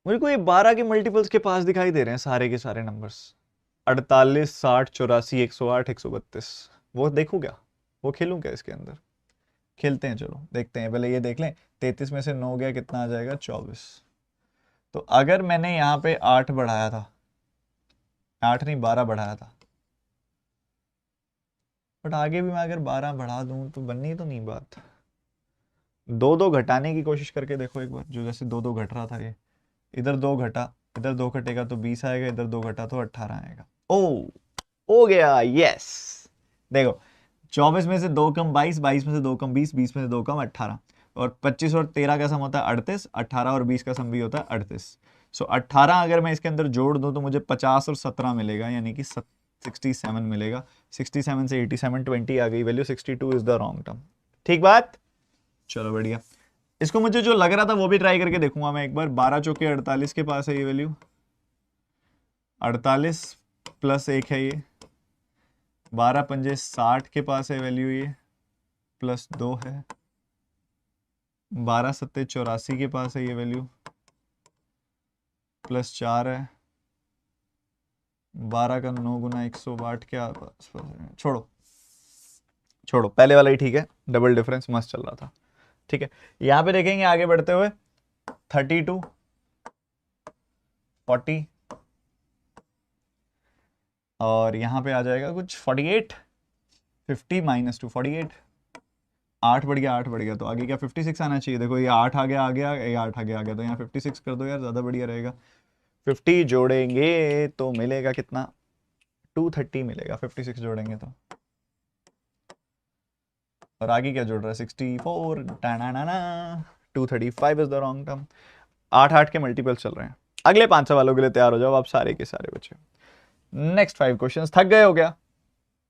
मुझे को ये 12 के मल्टीपल्स के पास दिखाई दे रहे हैं सारे के सारे नंबर्स, 48 60 84 108 132। वो देखूँ क्या, वो खेलूँ क्या इसके अंदर, खेलते हैं, चलो देखते हैं, पहले ये देख लें। 33 में से 9 गया, कितना आ जाएगा 24। तो अगर मैंने यहाँ पे 8 बढ़ाया था, 8 नहीं 12 बढ़ाया था, बट आगे भी मैं अगर 12 बढ़ा दूं तो बननी तो नहीं बात। दो दो घटाने की कोशिश करके देखो एक बार, जो जैसे दो दो घट रहा था, ये इधर 2 घटा, इधर 2 घटेगा तो 20 आएगा, इधर 2 घटा तो 18 आएगा। ओ हो गया, यस। देखो 24 में से 2 कम 22, 22 में से 2 कम 20, 20 में से 2 कम 18, और 25 और 13 का सम होता है 38, 18 और 20 का सम भी होता है 38। सो 18 अगर मैं इसके अंदर जोड़ दूं तो मुझे 50 और 17 मिलेगा, यानी कि 67 मिलेगा। 67 से 87 20 आ गई value, 62 is the wrong term. ठीक बात, चलो बढ़िया। इसको मुझे जो लग रहा था वो भी ट्राई करके देखूंगा मैं एक बार। 12 चौके 48 के पास है ये वैल्यू, 48 प्लस 1 है ये, 12 पंजे 60 के पास है वैल्यू ये, प्लस 2 है, 12 सत्ते 84 के पास है ये वैल्यू, प्लस 4 है, 12 का 9 गुना 108 के आसपास है। छोड़ो छोड़ो, पहले वाला ही ठीक है, डबल डिफरेंस मस्त चल रहा था। ठीक है, यहां पे देखेंगे आगे बढ़ते हुए 32 40, और यहां पे आ जाएगा कुछ 48, 50 -2 48, 8 बढ़ गया, 8 बढ़ गया, तो आगे क्या 56 आना चाहिए। देखो ये 8 आ गया, आ गया, ये 8 आ गया, आ गया, तो यहाँ 56 कर दो यार, ज़्यादा बढ़िया रहेगा। 50 जोड़ेंगे तो मिलेगा कितना, 230 मिलेगा, 56 जोड़ेंगे तो। और आगे क्या जोड़ रहा है 64, टाना 235 इज द रॉन्ग टर्म। 8 8 के मल्टीपल चल रहे हैं। अगले 5 सवालों के लिए तैयार हो जाओ आप सारे के सारे बच्चे। Next 5 questions. थक गए हो क्या,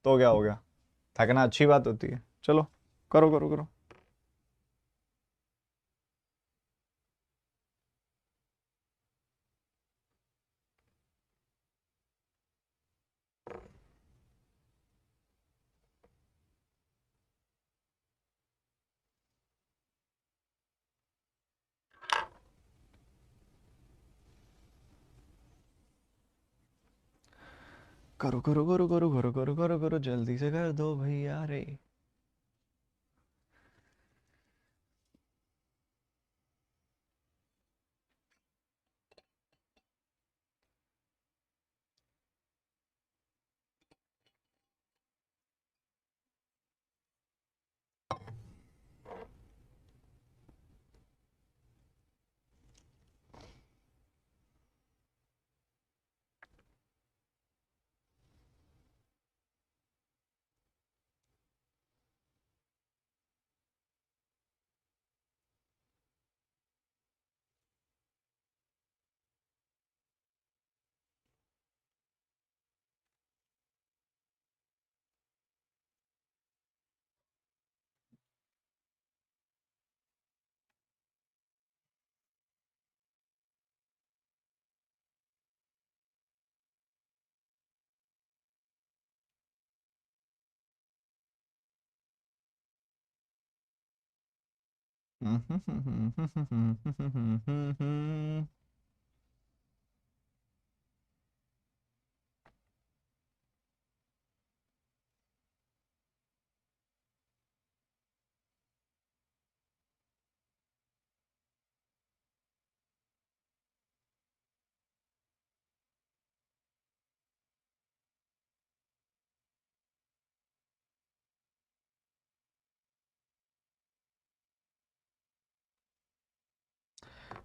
तो क्या हो गया, थकना अच्छी बात होती है, चलो करो करो करो। करो करो करो करो करो करो करो करो, जल्दी से कर दो भैया रे।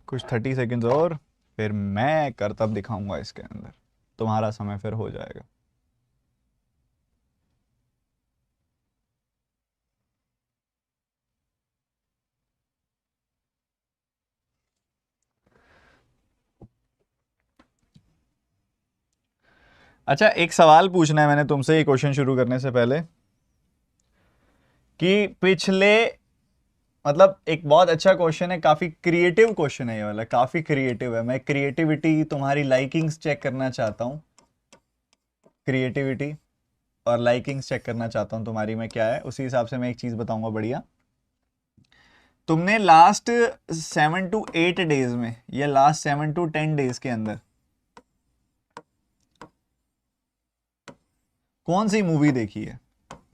कुछ 30 सेकेंड्स और, फिर मैं करतब दिखाऊंगा इसके अंदर, तुम्हारा समय फिर हो जाएगा। अच्छा, एक सवाल पूछना है मैंने तुमसे ये क्वेश्चन शुरू करने से पहले, कि पिछले, मतलब एक बहुत अच्छा क्वेश्चन है, काफी क्रिएटिव क्वेश्चन है ये वाला, काफी क्रिएटिव है। मैं क्रिएटिविटी, तुम्हारी लाइकिंग्स चेक करना चाहता हूँ, क्रिएटिविटी और लाइकिंग्स चेक करना चाहता हूँ तुम्हारी में क्या है। उसी हिसाब से मैं एक चीज बताऊंगा बढ़िया। तुमने लास्ट 7 to 8 डेज में, या लास्ट 7 to 10 डेज के अंदर कौन सी मूवी देखी है?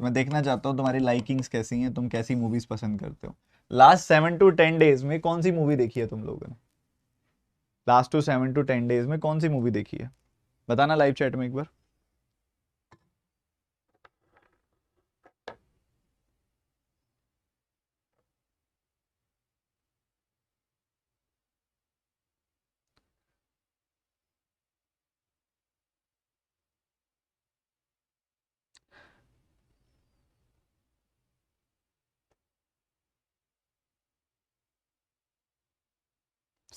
मैं देखना चाहता हूँ तुम्हारी लाइकिंग्स कैसी हैं, तुम कैसी मूवीज पसंद करते हो। लास्ट 7 to 10 डेज में कौन सी मूवी देखी है तुम लोगों ने? लास्ट 7 to 10 डेज में कौन सी मूवी देखी है? बताना लाइव चैट में एक बार।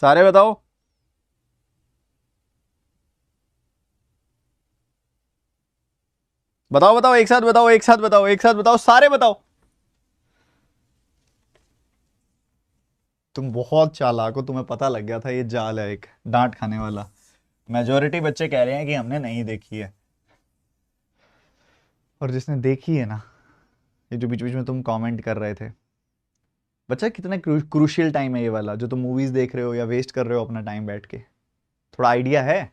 सारे बताओ। बताओ बताओ, एक साथ बताओ, एक साथ बताओ, एक साथ बताओ, सारे बताओ। तुम बहुत चालाक हो, तुम्हें पता लग गया था ये जाल है एक डांट खाने वाला। मेजोरिटी बच्चे कह रहे हैं कि हमने नहीं देखी है, और जिसने देखी है ना, ये जो बीच बीच में तुम कमेंट कर रहे थे, बच्चा कितना क्रूशियल टाइम है ये वाला जो तुम मूवीज देख रहे हो या वेस्ट कर रहे हो अपना टाइम बैठ के। थोड़ा आइडिया है?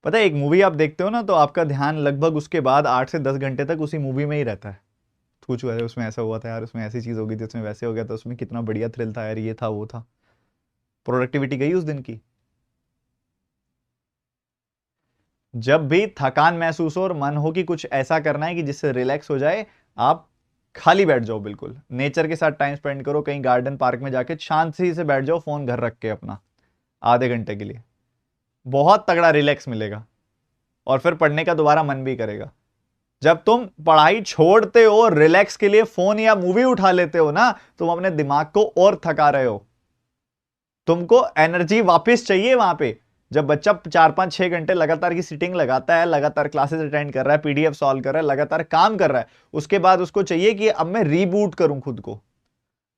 पता है, एक मूवी आप देखते हो ना तो आपका ध्यान लगभग उसके बाद 8 से 10 घंटे तक उसी मूवी में ही रहता है। कुछ हुआ है उसमें, ऐसा हुआ था यार, उसमें ऐसी चीज हो गई थी, उसमें वैसे हो गया था, उसमें कितना बढ़िया थ्रिल था यार, ये था वो था। प्रोडक्टिविटी गई उस दिन की। जब भी थकान महसूस हो और मन हो कि कुछ ऐसा करना है कि जिससे रिलैक्स हो जाए, आप खाली बैठ जाओ, बिल्कुल नेचर के साथ टाइम स्पेंड करो, कहीं गार्डन पार्क में जाके शांति से बैठ जाओ, फोन घर रख के अपना, आधे घंटे के लिए। बहुत तगड़ा रिलैक्स मिलेगा, और फिर पढ़ने का दोबारा मन भी करेगा। जब तुम पढ़ाई छोड़ते हो, रिलैक्स के लिए फोन या मूवी उठा लेते हो ना, तुम अपने दिमाग को और थका रहे हो। तुमको एनर्जी वापस चाहिए वहां पे। जब बच्चा 4 5 6 घंटे लगातार की सिटिंग लगाता है, लगातार क्लासेस अटेंड कर रहा है, पीडीएफ सॉल्व कर रहा है, लगातार काम कर रहा है, उसके बाद उसको चाहिए कि अब मैं रीबूट करूं खुद को,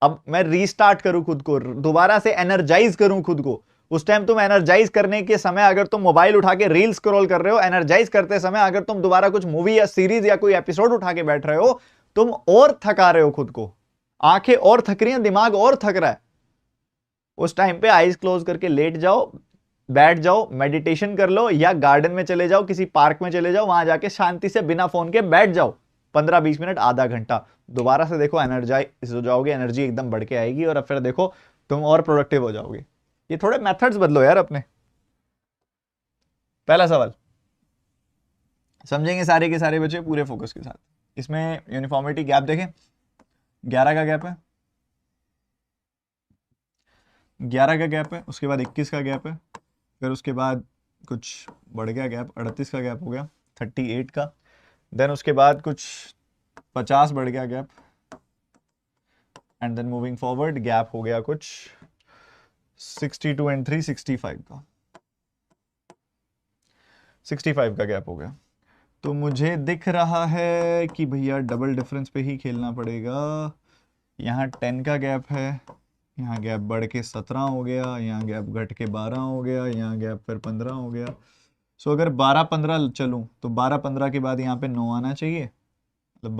अब मैं रीस्टार्ट करूं खुद को, दोबारा से एनर्जाइज करूं खुद को। उस टाइम तुम एनर्जाइज करने के समय अगर तुम मोबाइल उठा के रील स्क्रॉल कर रहे हो, एनर्जाइज करते समय अगर तुम दोबारा कुछ मूवी या सीरीज या कोई एपिसोड उठा के बैठ रहे हो, तुम और थका रहे हो खुद को। आंखें और थक रही हैं, दिमाग और थक रहा है। उस टाइम पे आईज क्लोज करके लेट जाओ, बैठ जाओ, मेडिटेशन कर लो, या गार्डन में चले जाओ, किसी पार्क में चले जाओ, वहां जाके शांति से बिना फोन के बैठ जाओ 15-20 मिनट, आधा घंटा। दोबारा से देखो एनर्जाइज हो जाओगे, एनर्जी एकदम बढ़ के आएगी, और अब फिर देखो तुम और प्रोडक्टिव हो जाओगे। ये थोड़े मेथड्स बदलो यार अपने। पहला सवाल समझेंगे सारे के सारे बच्चे पूरे फोकस के साथ। इसमें यूनिफॉर्मिटी गैप देखें, 11 का गैप है, 11 का गैप है, उसके बाद 21 का गैप है, फिर उसके बाद कुछ बढ़ गया गैप, 38 का गैप हो गया, 38 का, देन उसके बाद कुछ 50 बढ़ गया gap, and then moving forward gap हो गया कुछ 62 एंड 3 65 का, 65 का गैप हो गया। तो मुझे दिख रहा है कि भैया डबल डिफरेंस पे ही खेलना पड़ेगा। यहाँ 10 का गैप है, यहाँ गैप बढ़ के 17 हो गया, यहाँ गैप घट के 12 हो गया, यहाँ गैप फिर 15 हो गया। सो अगर 12-15 चलूँ तो 12-15 के बाद यहाँ पे 9 आना चाहिए, मतलब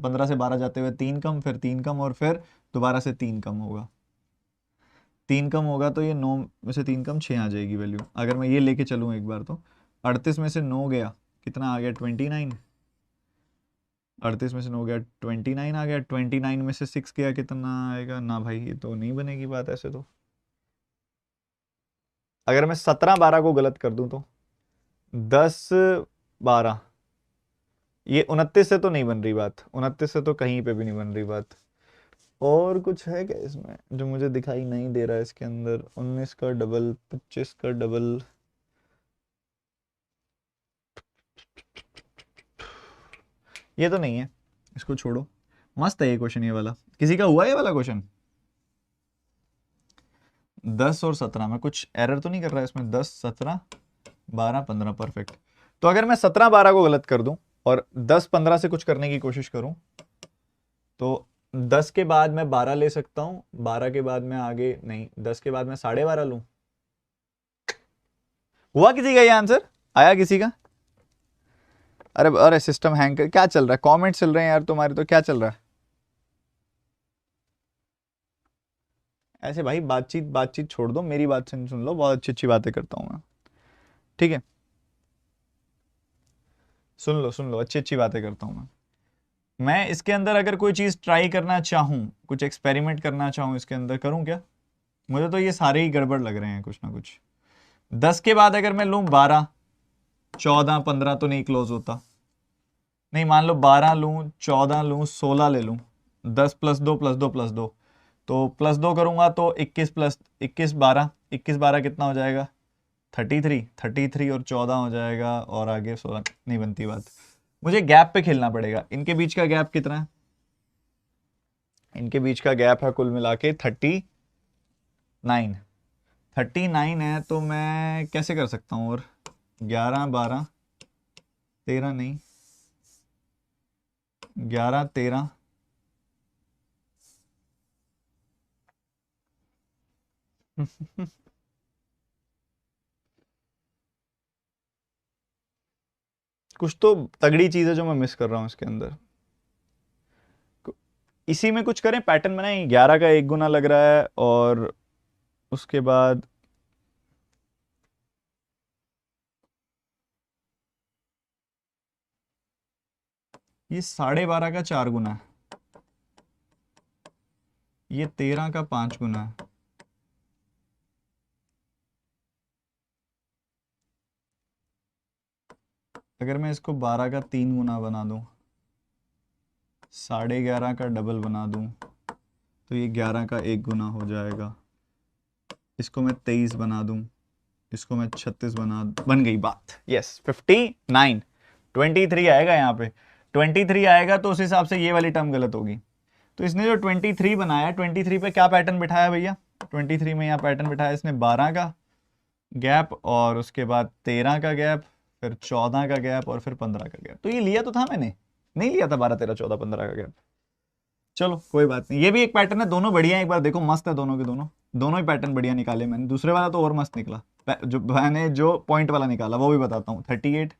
15 से 12 जाते हुए 3 कम, फिर 3 कम, और फिर दोबारा से 3 कम होगा, 3 कम होगा तो ये 9 में से 3 कम 6 आ जाएगी वैल्यू। अगर मैं ये लेके चलूँ एक बार तो 38 में से 9 गया, कितना आ गया 29, 38 में से 9 गया 29 आ गया, 29 में से 6 गया कितना आएगा, ना भाई ये तो नहीं बनेगी बात ऐसे तो। अगर मैं 17-12 को गलत कर दूं तो 10-12, ये 29 से तो नहीं बन रही बात, 29 से तो कहीं पे भी नहीं बन रही बात। और कुछ है क्या इसमें जो मुझे दिखाई नहीं दे रहा है इसके अंदर? 19 का डबल, 25 का डबल, ये तो नहीं है, इसको छोड़ो। मस्त है ये क्वेश्चन, ये वाला किसी का हुआ ये वाला क्वेश्चन? 10 और 17 में कुछ एरर तो नहीं कर रहा है इसमें? 10, 17, 12, 15 परफेक्ट। तो अगर मैं 17-12 को गलत कर दूं और 10-15 से कुछ करने की कोशिश करूं तो 10 के बाद मैं 12 ले सकता हूं, 12 के बाद मैं आगे नहीं, 10 के बाद मैं 12.5 लूं। हुआ किसी का ये आंसर? आया किसी का? अरे अरे सिस्टम हैंग कर, क्या चल रहा है? कमेंट चल रहे हैं यार तुम्हारे, तो क्या चल रहा है ऐसे? भाई बातचीत बातचीत छोड़ दो, मेरी बात सुन लो, बहुत अच्छी अच्छी बातें करता हूँ मैं, ठीक है? सुन लो अच्छी अच्छी बातें करता हूँ मैं इसके अंदर अगर कोई चीज़ ट्राई करना चाहूँ, कुछ एक्सपेरिमेंट करना चाहूँ इसके अंदर, करूँ क्या? मुझे तो ये सारे ही गड़बड़ लग रहे हैं कुछ ना कुछ। 10 के बाद अगर मैं लूँ 12, 14, 15 तो नहीं क्लोज होता, नहीं मान लो 12 लूँ, 14 लूँ, 16 ले लूँ, 10 + 2 + 2 + 2, तो +2 करूँगा तो 21 + 21 12, 21 12 कितना हो जाएगा? 33, 33 और 14 हो जाएगा, और आगे 16 नहीं बनती बात। मुझे गैप पे खेलना पड़ेगा। इनके बीच का गैप कितना है? इनके बीच का गैप है कुल मिला के 39, 39 है। तो मैं कैसे कर सकता हूँ? और 11 12 13 नहीं, 11 13 कुछ तो तगड़ी चीज है जो मैं मिस कर रहा हूँ इसके अंदर। इसी में कुछ करें, पैटर्न बनाएं। 11 का 1 गुना लग रहा है, और उसके बाद ये 12.5 का 4 गुना है, ये 13 का 5 गुना है, अगर मैं इसको 12 का 3 गुना बना दूं, 11.5 का डबल बना दूं, तो ये 11 का 1 गुना हो जाएगा। इसको मैं 23 बना दूं, इसको मैं 36 बन गई बात। यस 59, 23 आएगा यहाँ पे, 23 आएगा, तो उस हिसाब से ये वाली टर्म गलत होगी। तो इसने जो 23 बनाया, 23 पे क्या पैटर्न बिठाया भैया? 23 में यहाँ पैटर्न बिठाया इसने 12 का गैप, और उसके बाद 13 का गैप, फिर 14 का गैप, और फिर 15 का गैप। तो ये लिया तो था मैंने, नहीं लिया था 12 13 14 15 का गैप। चलो कोई बात नहीं, ये भी एक पैटर्न है, दोनों बढ़िया है। एक बार देखो, मस्त है दोनों के दोनों, दोनों ही पैटर्न बढ़िया निकाले मैंने। दूसरे वाला तो और मस्त निकला, जो मैंने जो पॉइंट वाला निकाला वो भी बताता हूँ। 38,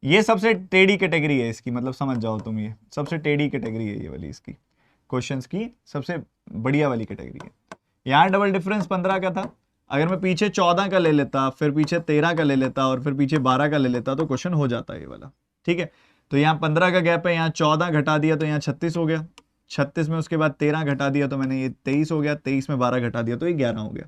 ये सबसे टेढ़ी कैटेगरी है इसकी, मतलब समझ जाओ तुम, ये सबसे टेढ़ी कैटेगरी है ये वाली इसकी, क्वेश्चंस की सबसे बढ़िया वाली कैटेगरी है। यहाँ डबल डिफरेंस 15 का था, अगर मैं पीछे 14 का ले लेता, फिर पीछे 13 का ले लेता और फिर पीछे 12 का ले लेता तो क्वेश्चन हो जाता है ये वाला। ठीक है, तो यहाँ 15 का गैप है, यहाँ 14 घटा दिया तो यहाँ 36 हो गया, 36 में उसके बाद 13 घटा दिया तो मैंने ये 23 हो गया, 23 में 12 घटा दिया तो ये 11 हो गया।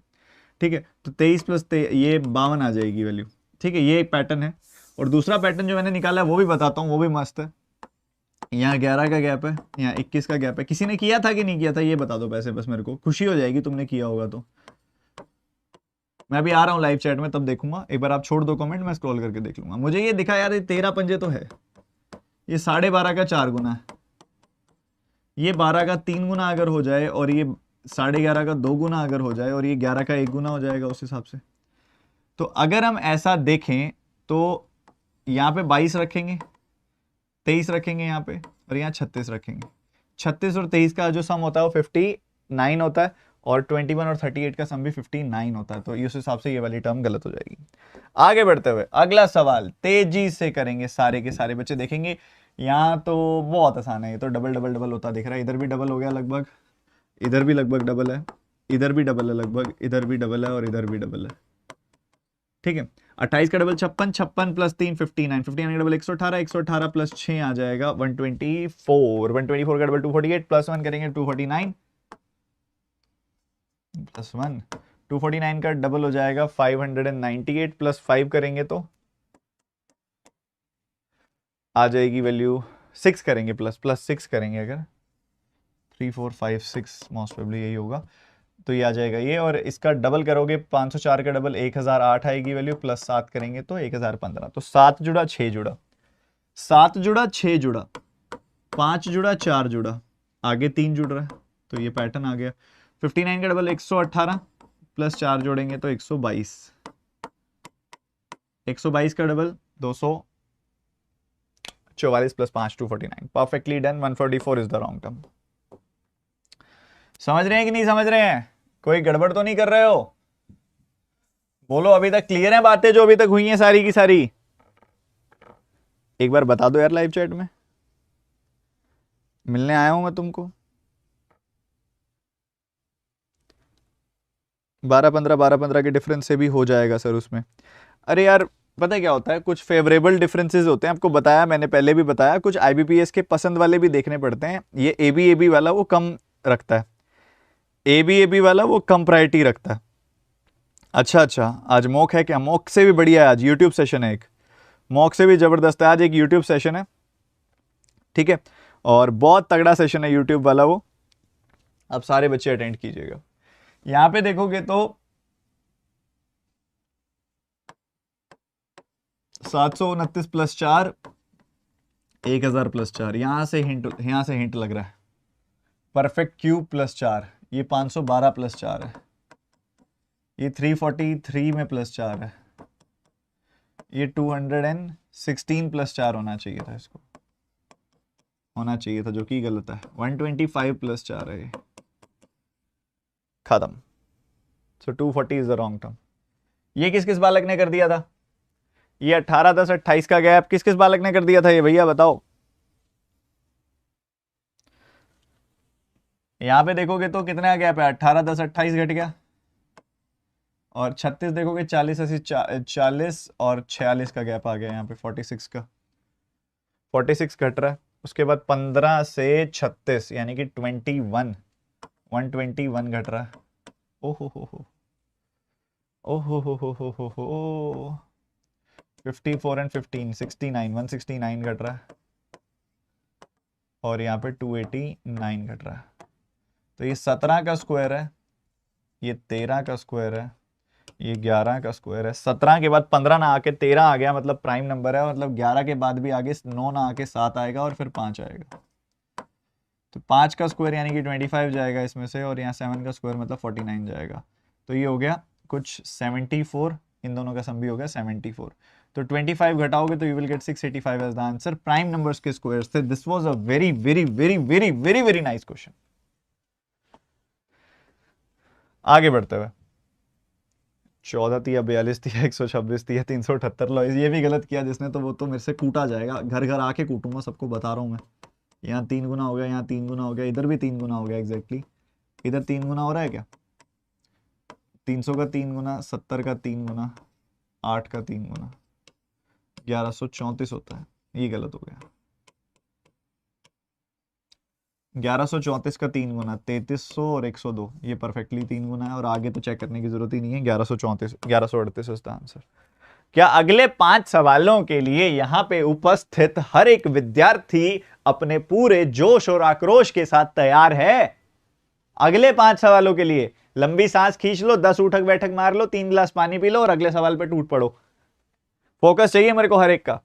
ठीक है, तो 23 प्लस ये 52 आ जाएगी वैल्यू। ठीक है, ये एक पैटर्न है। और दूसरा पैटर्न जो मैंने निकाला है वो भी बताता हूँ, वो भी मस्त है। यहाँ 11 का गैप है, यहाँ 21 का गैप है। किसी ने किया था कि नहीं किया था ये बता दो वैसे, बस मेरे को खुशी हो जाएगी तुमने किया होगा तो। मैं भी आ रहा हूँ लाइव चैट में तब देखूंगा, एक बार आप छोड़ दो कमेंट, मैं स्क्रॉल करके देख लूंगा। मुझे ये दिखा यार, ये 13 पंजे तो है, ये 12.5 का 4 गुना है, ये 12 का 3 गुना अगर हो जाए और ये 11.5 का 2 गुना अगर हो जाए और ये 11 का 1 गुना हो जाएगा उस हिसाब से। तो अगर हम ऐसा देखें तो यहाँ पे 22 रखेंगे, 23 रखेंगे यहाँ पे और यहाँ 36 रखेंगे। 36 और 23 का जो सम होता है वो 59 होता है और 21 और 38 का सम भी 59 होता है। तो इस हिसाब से ये वाली टर्म गलत हो जाएगी। आगे बढ़ते हुए अगला सवाल तेजी से करेंगे, सारे के सारे बच्चे देखेंगे। यहाँ तो बहुत आसान है, ये तो डबल डबल डबल होता दिख रहा है। इधर भी डबल हो गया लगभग, इधर भी लगभग डबल है, इधर भी डबल है लगभग, इधर भी डबल है और इधर भी डबल है। ठीक है, 28 का डबल 56, 56 प्लस 3 59, 59 का डबल 118, 118 प्लस 6 आ जाएगा 124, 124 का डबल 248 प्लस 1 करेंगे 249 प्लस 1, 249 का डबल हो जाएगा 598 प्लस 5 करेंगे तो आ जाएगी वैल्यू 6 करेंगे, प्लस 6 करेंगे अगर 3 4 5 6 मोस्ट प्रोबेबली यही होगा तो ये आ जाएगा ये। और इसका डबल करोगे 504 का डबल 1008 आएगी वैल्यू, प्लस 7 करेंगे तो 1015। तो 7 जुड़ा 6 जुड़ा, 7 जुड़ा 6 जुड़ा, 5 जुड़ा 4 जुड़ा, आगे 3 जुड़ रहा है तो ये पैटर्न आ गया। 59 का डबल 118 प्लस 4 जोड़ेंगे तो 122, 122 का double 244 plus 5 249। Perfectly done. 144 is the wrong term. समझ रहे हैं कि नहीं समझ रहे हैं? कोई गड़बड़ तो नहीं कर रहे हो? बोलो अभी तक क्लियर है बातें जो अभी तक हुई हैं सारी की सारी? एक बार बता दो यार लाइव चैट में, मिलने आया हूं मैं तुमको। 12-15 12-15 के डिफरेंस से भी हो जाएगा सर उसमें। अरे यार पता है क्या होता है, कुछ फेवरेबल डिफरेंसेस होते हैं, आपको बताया मैंने पहले भी बताया, कुछ आईबीपीएस के पसंद वाले भी देखने पड़ते हैं। ये एबी वाला वो कम रखता है, एबी वाला वो कम प्रायोरिटी रखता है। अच्छा, आज मॉक है क्या? मॉक से भी बढ़िया है, आज यूट्यूब सेशन है एक, मॉक से भी जबरदस्त है आज एक यूट्यूब सेशन है। ठीक है, और बहुत तगड़ा सेशन है यूट्यूब वाला वो, आप सारे बच्चे अटेंड कीजिएगा। यहां पे देखोगे तो 729 प्लस 4 1000 प्लस 4, यहां से हिंट लग रहा है। परफेक्ट क्यूब प्लस 4, ये 512 प्लस 4 है, ये 343 में प्लस 4 है, ये 216 प्लस 4 होना चाहिए था, इसको होना चाहिए था जो कि गलत है। 125 प्लस 4 है, खत्म। सो 240 इज द रॉन्ग टर्म। ये किस किस बालक ने कर दिया था? ये 18 10 28 का गैप किस किस बालक ने कर दिया था ये भैया बताओ? यहां पे देखोगे तो कितना का गैप है? 18 10 28 घट गया, और 36 देखोगे 40 80 40 और 46 का गैप आ गया यहाँ पे, 46 का 46 घट रहा है। उसके बाद 15 से 36 यानी कि 121 घट रहा है। ओहो हो 54 एंड 15 69 169 घट रहा है, और यहाँ पे 289 घट रहा है। तो ये 17 का स्क्वायर है, ये 13 का स्क्वायर है, ये 11 का स्क्वायर है। 17 के बाद 15 ना आके 13 आ गया, मतलब प्राइम नंबर है, मतलब 11 के बाद भी आगे 9 ना आके 7 आएगा और फिर 5 आएगा। तो 5 का स्क्वायर यानी कि 25 जाएगा इसमें से, और यहाँ 7 का स्क्वायर मतलब 49 जाएगा। तो ये हो गया कुछ 74, इन दोनों का सम भी हो गया 74। तो 25 घटाओगे तो you will get 685 as the answer. Prime numbers के स्क्वायर्स थे। This was a very very very very very very nice question. आगे बढ़ते हुए 14 थी या 42 थी या 126 थी या 378 लो, ये भी गलत किया जिसने तो वो तो मेरे से कूटा जाएगा, घर घर आके कूटूंगा सबको, बता रहा हूँ मैं। यहाँ 3 गुना हो गया, यहाँ 3 गुना हो गया, इधर भी 3 गुना हो गया एग्जैक्टली। इधर 3 गुना हो रहा है क्या? 300 का 3 गुना, 70 का 3 गुना, 8 का 3 गुना, 1134 होता है। ये गलत हो गया। 1134 का 3 गुना 3300 और 102, ये परफेक्टली 3 गुना है, और आगे तो चेक करने की जरूरत ही नहीं है। 1138 इसका आंसर। क्या अगले 5 सवालों के लिए यहां पे उपस्थित हर एक विद्यार्थी अपने पूरे जोश और आक्रोश के साथ तैयार है? अगले 5 सवालों के लिए लंबी सांस खींच लो, 10 उठक बैठक मार लो, 3 गिलास पानी पी लो और अगले सवाल पे टूट पड़ो। फोकस चाहिए मेरे को हर एक का।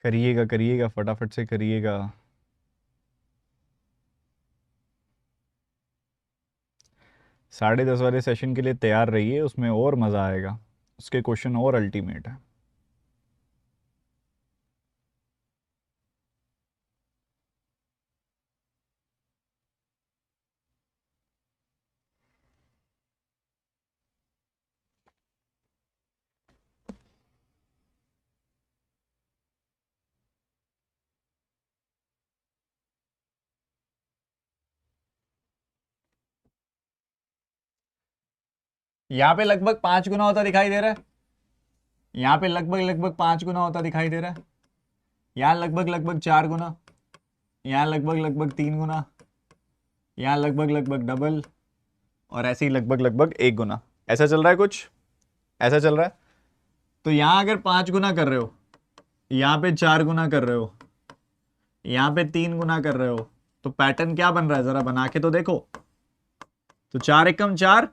करिएगा करिएगा, फटाफट से करिएगा। 10:30 वाले सेशन के लिए तैयार रहिए, उसमें और मजा आएगा, उसके क्वेश्चन और अल्टीमेट है। यहाँ पे लगभग 5 गुना होता दिखाई दे रहा है, यहाँ पे लगभग लगभग 5 गुना होता दिखाई दे रहा है, यहाँ लगभग लगभग 4 गुना, यहाँ लगभग लगभग 3 गुना, यहाँ लगभग लगभग डबल, और ऐसे ही लगभग लगभग 1 गुना। ऐसा चल रहा है कुछ, ऐसा चल रहा है। तो यहाँ अगर 5 गुना कर रहे हो, यहाँ पे 4 गुना कर रहे हो, यहाँ पे 3 गुना कर रहे हो, तो पैटर्न क्या बन रहा है जरा बना के तो देखो। तो 4 एकम 4,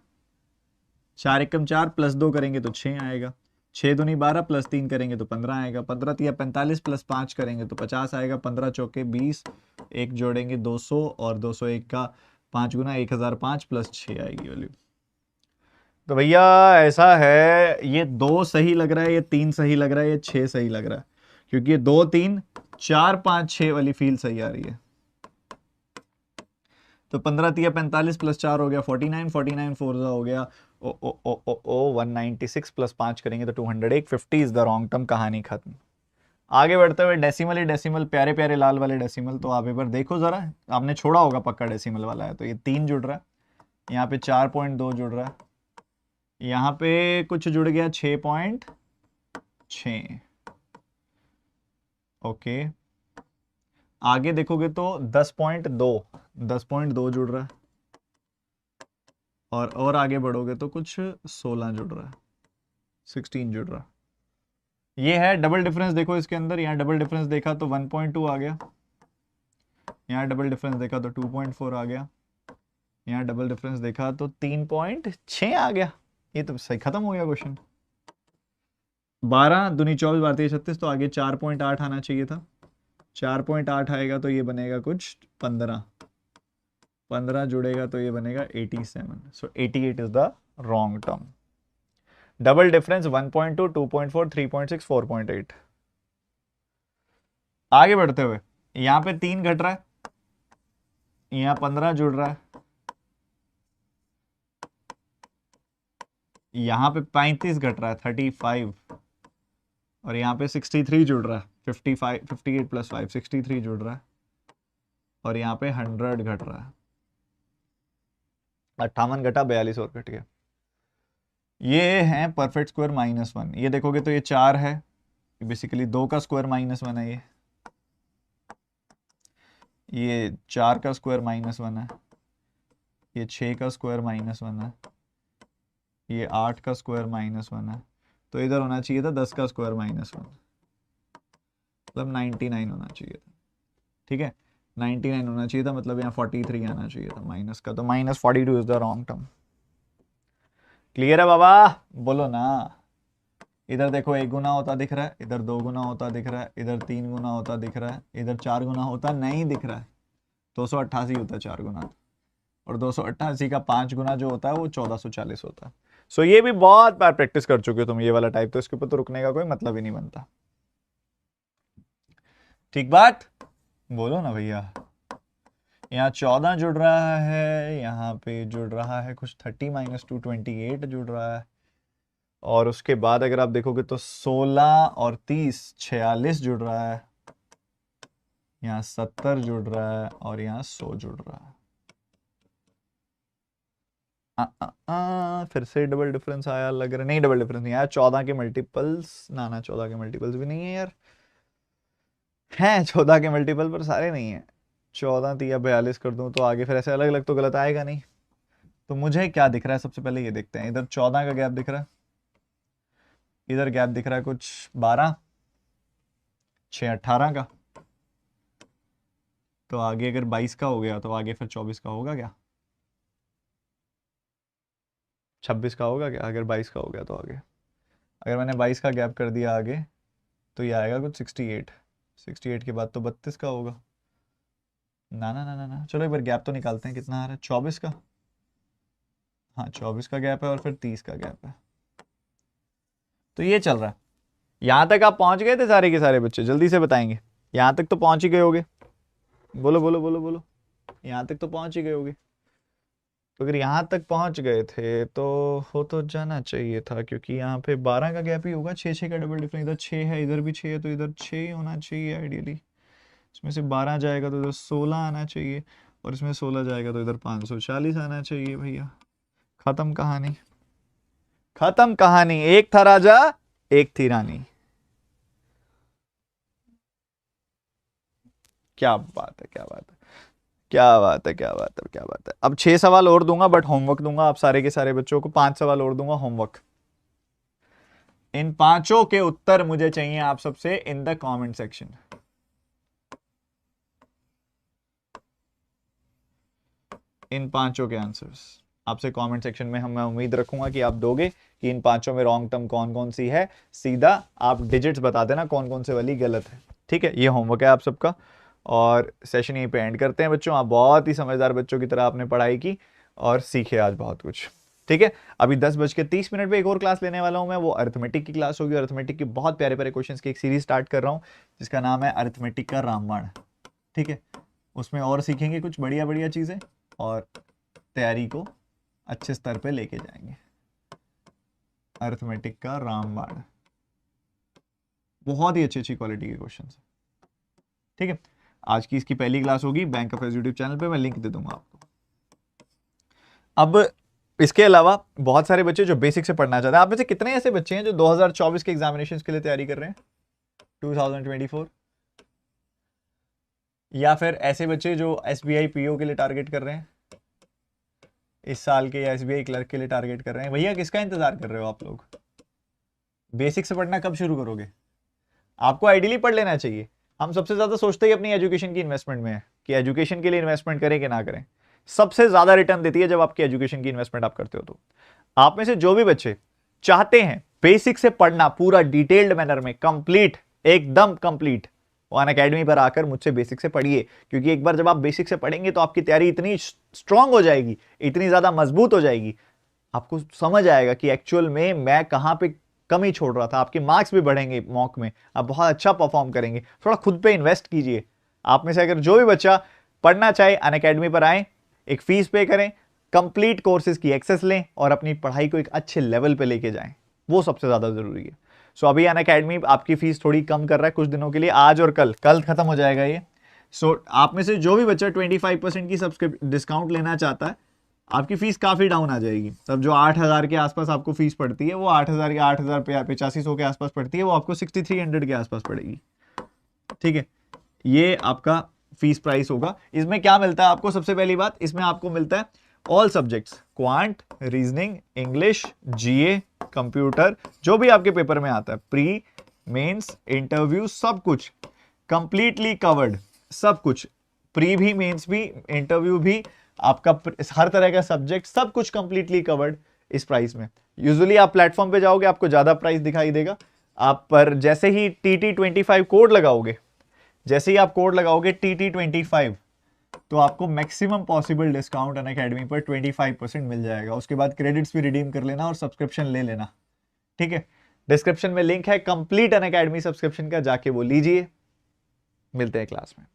4 एकम 4 प्लस 2 करेंगे तो 6 आएगा, 6 दूनी 12 प्लस 3 करेंगे तो 15 आएगा, 15 तिया 45 प्लस 5 करेंगे तो 50 आएगा, 15 चौके 20, एक जोड़ेंगे 200, और 201 का 5 गुना 1005 प्लस 6 आएगी वैल्यू। तो भैया ऐसा है, ये 2 सही लग रहा है, ये 3 सही लग रहा है, ये 6 सही लग रहा है, क्योंकि ये 2 3 4 5 6 वाली फील सही आ रही है। तो 15 तिया 45 प्लस 4 हो गया 49, 49 4 हो गया ओ ओ ओ ओ ओ 196 प्लस 5 करेंगे तो 201, 50 इज द रॉन्ग टर्म। कहानी खत्म। आगे बढ़ते हुए डेसिमल ही डेसिमल, प्यारे प्यारे लाल वाले डेसिमल। तो आप एक बार देखो जरा, आपने छोड़ा होगा पक्का डेसिमल वाला है। तो ये 3 जुड़ रहा है, यहाँ पे 4.2 जुड़ रहा है, यहाँ पे कुछ जुड़ गया 6.6। ओके, आगे देखोगे तो 10.2 जुड़ रहा है, और आगे बढ़ोगे तो कुछ 16 जुड़ रहा है, 16 जुड़ रहा है। ये है डबल डिफरेंस। देखो इसके अंदर, यहाँ डबल डिफरेंस देखा तो 1.2 आ गया, यहाँ डबल डिफरेंस देखा तो 2.4 आ गया, यहाँ डबल डिफरेंस देखा तो 3.6 आ गया। ये तो सही खत्म हो गया क्वेश्चन। 12 दूनी 24 भारतीय 36, तो आगे 4.8 आना चाहिए था। 4.8 आएगा तो ये बनेगा कुछ 15 जुड़ेगा तो ये बनेगा 87। सो 88 is the wrong term. Double difference 1.2, 2.4, 3.6, 4.8। आगे बढ़ते हुए यहां पे 3 घट रहा है, यहां 15 जुड़ रहा है, यहां पे 35 घट रहा है 35, और यहां पे 63 जुड़ रहा है 55, 58 प्लस 5 63 जुड़ रहा है, और यहां पे 100 घट रहा है। 58 घटा 42 और घट गया। ये है परफेक्ट स्क्वायर -1। ये देखोगे तो ये 4 है, बेसिकली 2 का स्क्वायर -1 है। ये 4 का स्क्वायर -1 है, ये 6 का स्क्वायर -1 है, ये 8 का स्क्वायर -1 है। तो इधर होना चाहिए था 10 का स्क्वायर -1, मतलब 99 होना चाहिए था। ठीक है, 99 होना चाहिए था, मतलब यहाँ 43 आना चाहिए था माइनस का, तो -42 is the wrong term. Clear है बाबा? बोलो ना। इधर देखो 1 गुना होता दिख रहा है, इधर 2 गुना होता दिख रहा है, इधर 3 गुना होता दिख रहा है, इधर 4 गुना होता नहीं दिख रहा है। 288 होता है 4 गुना, और 288 का 5 गुना जो होता है वो 1440 होता है। सो ये भी बहुत बार प्रैक्टिस कर चुके हो तुम ये वाला टाइप, तो इसके ऊपर तो रुकने का कोई मतलब ही नहीं बनता। ठीक बात? बोलो ना भैया। यहाँ 14 जुड़ रहा है, यहाँ पे जुड़ रहा है कुछ 30 - 2 28 जुड़ रहा है, और उसके बाद अगर आप देखोगे तो 16 और 30 46 जुड़ रहा है, यहाँ 70 जुड़ रहा है, और यहाँ 100 जुड़ रहा है। फिर से डबल डिफरेंस आया लग रहा, नहीं डबल डिफरेंस नहीं आया, 14 के मल्टीपल्स ना 14 के मल्टीपल्स भी नहीं है यार, हैं 14 के मल्टीपल पर सारे नहीं है। 14 3 42 कर दूं तो आगे फिर ऐसे अलग अलग तो गलत आएगा नहीं। तो मुझे क्या दिख रहा है, सबसे पहले ये देखते हैं। इधर 14 का गैप दिख रहा है, इधर गैप दिख रहा है कुछ 12, 6 18 का, तो आगे अगर 22 का हो गया तो आगे फिर 24 का होगा क्या, 26 का होगा क्या अगर 22 का हो गया तो आगे। अगर मैंने 22 का गैप कर दिया आगे तो ये आएगा कुछ 68, 68 के बाद तो 32 का होगा। ना ना ना ना ना, चलो एक बार गैप तो निकालते हैं, कितना आ रहा है 24 का। हाँ 24 का गैप है और फिर 30 का गैप है, तो ये चल रहा है। यहां तक आप पहुंच गए थे सारे के सारे बच्चे? जल्दी से बताएंगे, यहां तक तो पहुंच ही गए होगे। बोलो बोलो बोलो बोलो, यहां तक तो पहुंच ही गए होगे। तो अगर यहाँ तक पहुंच गए थे तो हो तो जाना चाहिए था, क्योंकि यहाँ पे 12 का गैप ही होगा, 6 6 का डबल डिफरेंस, इधर 6 है इधर भी 6 है, तो इधर 6 ही होना चाहिए आइडियली। इसमें से 12 जाएगा तो इधर 16 आना चाहिए, और इसमें 16 जाएगा तो इधर 540 आना चाहिए भैया। खत्म कहानी, खत्म कहानी। एक था राजा एक थी रानी। क्या बात है, क्या बात है, क्या बात है, क्या बात है, क्या बात है। अब 6 सवाल और दूंगा, बट होमवर्क दूंगा आप सारे के सारे बच्चों को। 5 सवाल और दूंगा होमवर्क। इन 5 के उत्तर मुझे चाहिए आप सबसे इन द कमेंट सेक्शन। इन 5 के आंसर्स आपसे कमेंट सेक्शन में मैं उम्मीद रखूंगा कि आप दोगे कि इन 5 में रॉन्ग टर्म कौन कौन सी है। सीधा आप डिजिट्स बता देना कौन कौन से वाली गलत है। ठीक है, ये होमवर्क है आप सबका, और सेशन यहीं पे एंड करते हैं बच्चों। आप बहुत ही समझदार बच्चों की तरह आपने पढ़ाई की और सीखे आज बहुत कुछ। ठीक है, अभी 10:30 पे एक और क्लास लेने वाला हूं मैं, वो अरिथमेटिक की क्लास होगी। अरिथमेटिक की बहुत प्यारे प्यारे क्वेश्चंस की एक सीरीज स्टार्ट कर रहा हूं जिसका नाम है अरिथमेटिक का रामबाण। ठीक है, उसमें और सीखेंगे कुछ बढ़िया बढ़िया चीजें, और तैयारी को अच्छे स्तर पे लेके जाएंगे। अरिथमेटिक का रामबाण, बहुत ही अच्छी अच्छी क्वालिटी के क्वेश्चन है। ठीक है, आज की इसकी पहली क्लास होगी बैंक ऑफ यूट्यूब चैनल पे, मैं लिंक दे दूंगा आपको। अब इसके अलावा बहुत सारे बच्चे जो बेसिक से पढ़ना चाहते हैं, आप में से कितने ऐसे बच्चे हैं जो 2024 के एग्जामिनेशन के लिए तैयारी कर रहे हैं, 2024, या फिर ऐसे बच्चे जो SBI PO के लिए टारगेट कर रहे हैं इस साल के, या SBI क्लर्क के लिए टारगेट कर रहे हैं? भैया किसका इंतजार कर रहे हो आप लोग? बेसिक से पढ़ना कब शुरू करोगे? आपको आइडियली पढ़ लेना चाहिए। हम सबसे ज्यादा सोचते ही अपनी एजुकेशन की इन्वेस्टमेंट में है कि एजुकेशन के लिए इन्वेस्टमेंट करें कि ना करें। सबसे ज्यादा रिटर्न देती है जब आपकी एजुकेशन की इन्वेस्टमेंट आप करते हो। तो आप में से जो भी बच्चे चाहते हैं बेसिक से पढ़ना पूरा डिटेल्ड मैनर में, कंप्लीट, एकदम कंप्लीट, वो अनअकैडमी पर आकर मुझसे बेसिक से पढ़िए। क्योंकि एक बार जब आप बेसिक से पढ़ेंगे तो आपकी तैयारी इतनी स्ट्रांग हो जाएगी, इतनी ज्यादा मजबूत हो जाएगी, आपको समझ आएगा कि एक्चुअल में मैं कहाँ पे कमी छोड़ रहा था। आपके मार्क्स भी बढ़ेंगे मॉक में, आप बहुत अच्छा परफॉर्म करेंगे। थोड़ा खुद पे इन्वेस्ट कीजिए। आप में से अगर जो भी बच्चा पढ़ना चाहे अनअकैडमी पर आए, एक फीस पे करें, कंप्लीट कोर्सेज की एक्सेस लें और अपनी पढ़ाई को एक अच्छे लेवल पे लेके जाएं, वो सबसे ज्यादा जरूरी है। सो अभी अनअकैडमी आपकी फीस थोड़ी कम कर रहा है कुछ दिनों के लिए, आज और कल खत्म हो जाएगा ये। सो आप में से जो भी बच्चा 25% की सब्सक्रिप्शन डिस्काउंट लेना चाहता है, आपकी फीस काफी डाउन आ जाएगी। तब जो 8,000 के आसपास आपको फीस पड़ती है, वो 8,000 या 8,085 के आसपास पड़ती है, वो आपको 6,300 के आसपास पड़ेगी। ठीक है, ये आपका फीस प्राइस होगा। इसमें क्या मिलता है आपको? सबसे पहली बात, इसमें आपको मिलता है all subjects, quant, reasoning, English, GA, computer, जो भी आपके पेपर में आता है, प्री, मेंस, इंटरव्यू, सब कुछ कंप्लीटली कवर्ड। सब कुछ, प्री भी, मेंस भी, इंटरव्यू भी, आपका हर तरह का सब्जेक्ट, सब कुछ कंप्लीटली कवर्ड इस प्राइस में। यूजुअली आप प्लेटफॉर्म पे जाओगे, आपको ज्यादा प्राइस दिखाई देगा। आप पर जैसे ही TT25 कोड लगाओगे, जैसे ही आप कोड लगाओगे TT25, तो आपको मैक्सिमम पॉसिबल डिस्काउंट अनअकैडमी पर 25% मिल जाएगा। उसके बाद क्रेडिट्स भी रिडीम कर लेना और सब्सक्रिप्शन ले लेना। ठीक है, डिस्क्रिप्शन में लिंक है कंप्लीट अनअकैडमी सब्सक्रिप्शन का, जाके वो लीजिए। मिलते हैं क्लास में।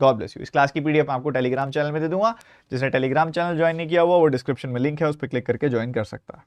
God bless you. इस क्लास की पीडीएफ आपको टेलीग्राम चैनल में दे दूंगा। जिसने टेलीग्राम चैनल ज्वाइन नहीं किया हुआ, वो डिस्क्रिप्शन में लिंक है, उस पर क्लिक करके ज्वाइन कर सकता है।